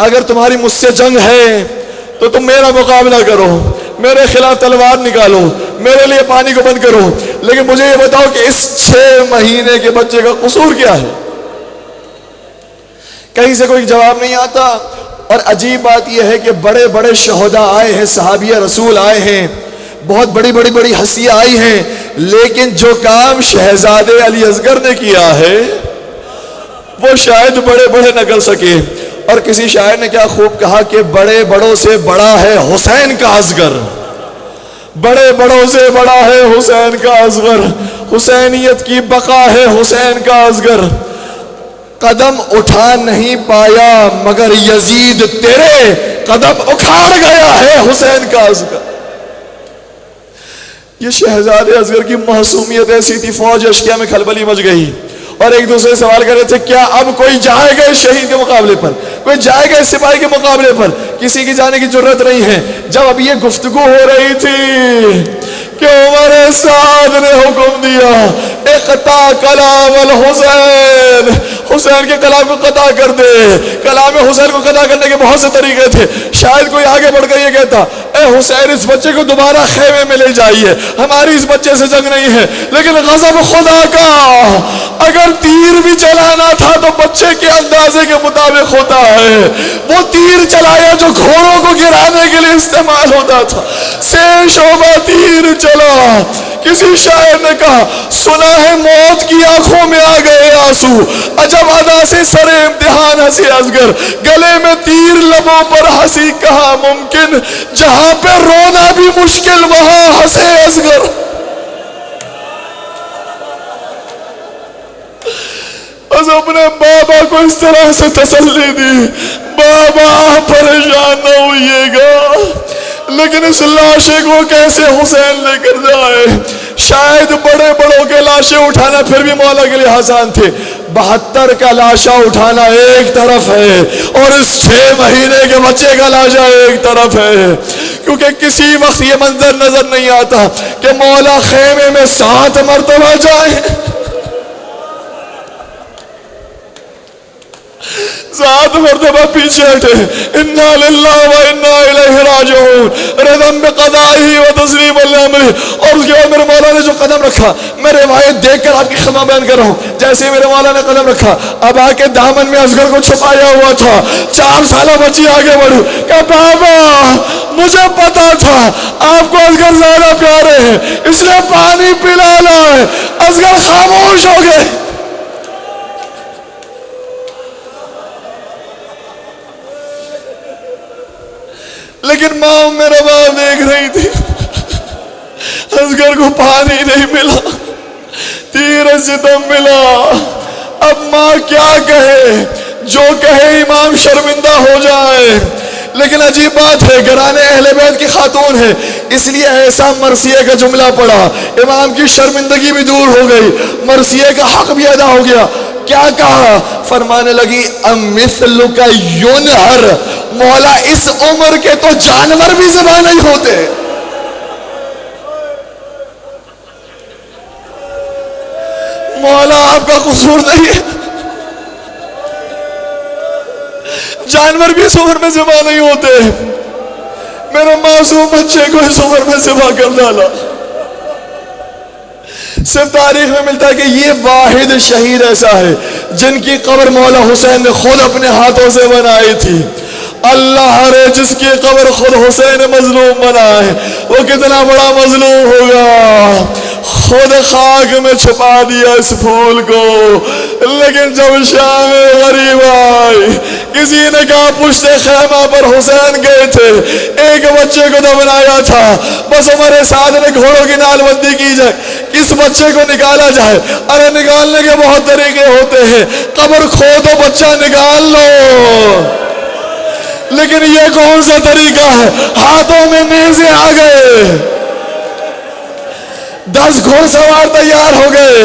اگر تمہاری مجھ سے جنگ ہے تو تم میرا مقابلہ کرو، میرے خلاف تلوار نکالو، میرے لیے پانی کو بند کرو، لیکن مجھے یہ بتاؤ کہ اس 6 مہینے کے بچے کا قصور کیا ہے؟ کہیں سے کوئی جواب نہیں آتا۔ اور عجیب بات یہ ہے کہ بڑے بڑے شہداء آئے ہیں، صحابیہ رسول آئے ہیں، بہت بڑی ہستیاں آئی ہیں، لیکن جو کام شہزادے علی اصغر نے کیا ہے وہ شاید بڑے نہ کر سکے۔ اور کسی شاعر نے کیا خوب کہا کہ بڑے بڑوں سے بڑا ہے حسین کا اصغر، بڑے بڑوں سے بڑا ہے حسین کا اصغر، حسینیت کی بقا ہے حسین کا اصغر۔ قدم اٹھا نہیں پایا مگر یزید تیرے قدم اکھاڑ گیا ہے حسین کا اصغر۔ یہ شہزادے اصغر کی معصومیت ایسی تھی، فوج اشقیہ میں کھلبلی مچ گئی، اور ایک دوسرے سے سوال کر رہے تھے کیا اب کوئی جائے گا اس شہید کے مقابلے پر، کوئی جائے گا اس سپاہی کے مقابلے پر؟ کسی کی جانے کی جرت نہیں ہے۔ جب اب یہ گفتگو ہو رہی تھی کہ عمر سعد نے حکم دیا اقطع کلام الحسین، حسین کے کلام کو قطع کر دے۔ کلام حسین کو قطع کرنے کے بہت سے طریقے تھے، شاید کوئی آگے بڑھ کر یہ کہتا اے حسین اس بچے کو دوبارہ خیمے میں لے جائیے، ہماری اس بچے سے جنگ نہیں ہے۔ لیکن غضب خدا کا، اگر تیر بھی چلانا تھا تو بچے کے اندازے کے مطابق ہوتا ہے، وہ تیر چلایا جو گھوڑوں کو گرانے کے لیے استعمال ہوتا تھا، سے شعبہ تیر چلا۔ کسی شاعر نے کہا سنا ہے موت کی آنکھوں میں آ گئے آنسو، عجب ادا سے سر امتحان ہنسی اصغر، گلے میں تیر لبوں پر ہنسی کہاں ممکن، جہاں پہ رونا بھی مشکل وہاں ہنسے اصغر۔ بس اپنے بابا کو اس طرح سے تسلی دی، بابا پریشان نہ ہوئیے گا، لیکن اس لاشے کو کیسے حسین لے کر جائے؟ شاید بڑے بڑوں کے لاشیں اٹھانا پھر بھی مولا کے لیے آسان تھے، 72 کا لاشا اٹھانا ایک طرف ہے اور اس 6 مہینے کے بچے کا لاشا ایک طرف ہے، کیونکہ کسی وقت یہ منظر نظر نہیں آتا کہ مولا خیمے میں 7 مرتبہ جائے، 7 مرتبہ پیچھے ہٹے، انا للہ و انا الیہ راجعون، رضم بقضائہ و تسلیم الامر۔ اور اس کے بعد میرے مولا نے جو قدم رکھا، میں روایت دیکھ کر آپ کی خدمت بیان کر رہا ہوں، جیسے میرے مولا نے قدم رکھا، اب آ کے دامن میں اصغر کو چھپایا ہوا تھا، 4 سالہ بچی آگے بڑھی کہ بابا مجھے پتا تھا آپ کو اصغر زیادہ پیارے ہیں، اس لیے پانی پلانا ہے۔ اصغر خاموش ہو گئے۔ لیکن ماں میرا باپ دیکھ رہی تھی، اصغر کو پانی نہیں ملا، تیر ستم ملا۔ اب ماں کیا کہے، جو کہے امام شرمندہ ہو جائے۔ لیکن عجیب بات ہے، گھرانے اہل بیت کی خاتون ہے، اس لیے ایسا مرثیے کا جملہ پڑا، امام کی شرمندگی بھی دور ہو گئی، مرثیے کا حق بھی ادا ہو گیا۔ کیا کہا؟ فرمانے لگی امثلک ینہر، مولا اس عمر کے تو جانور بھی ذبح نہیں ہوتے۔ مولا آپ کا قصور نہیں ہے، جانور بھی اس عمر میں ذبح نہیں ہوتے، میرے معصوم بچے کو اس عمر میں ذبح کر ڈالا۔ صرف تاریخ میں ملتا ہے کہ یہ واحد شہید ایسا ہے جن کی قبر مولا حسین نے خود اپنے ہاتھوں سے بنائی تھی۔ اللہ رے، جس کی قبر خود حسین مظلوم بنا ہے، وہ کتنا بڑا مظلوم ہوگا۔ خود خاک میں چھپا دیا اس پھول کو، لیکن جب شام غریب آئی، کسی نے کہا پشت خیمہ پر حسین گئے تھے، ایک بچے کو دفنایا تھا، بس ہمارے ساتھ نے گھوڑوں کی نال بندی کی جائے، کس بچے کو نکالا جائے۔ ارے نکالنے کے بہت طریقے ہوتے ہیں، قبر کھودو بچہ نکال لو، لیکن یہ کون سا طریقہ ہے؟ ہاتھوں میں نیزے آ گئے، 10 گھوڑ سوار تیار ہو گئے،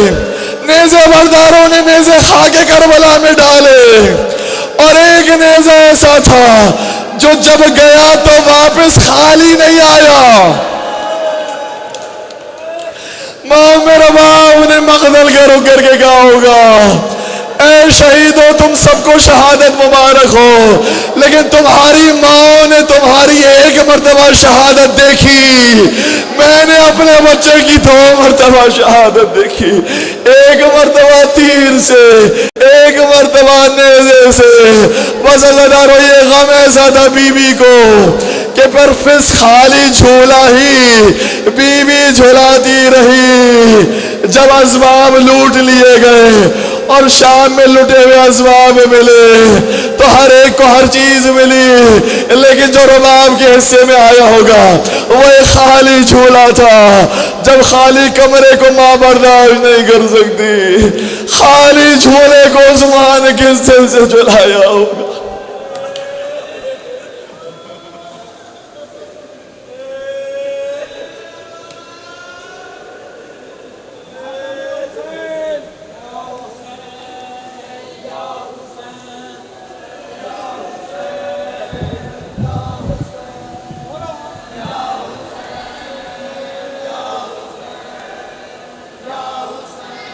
نیزے برداروں نے نیزے خاک کربلا میں ڈالے، اور ایک نیزہ ایسا تھا جو جب گیا تو واپس خالی نہیں آیا۔ ماں میرا باپ انہیں مقتل کر کے کہا ہوگا اے شہیدو تم سب کو شہادت مبارک ہو، لیکن تمہاری ماں نے تمہاری 1 مرتبہ شہادت دیکھی، میں نے اپنے بچے کی 2 مرتبہ شہادت دیکھی، 1 مرتبہ تیر سے، 1 مرتبہ نیزے سے۔ بس اللہ دارو یہ غم ایسا تھا بی بی کو کہ پھر فس خالی جھولا ہی بی بی جھولاتی رہی۔ جب اسباب لوٹ لیے گئے اور شام میں لٹے ہوئے اسباب ملے تو ہر ایک کو ہر چیز ملی، لیکن جو رباب کے حصے میں آیا ہوگا وہ ایک خالی جھولا تھا۔ جب خالی کمرے کو ماں برداشت نہیں کر سکتی، خالی جھولے کو عثمان کس دل سے جھلایا ہوگا۔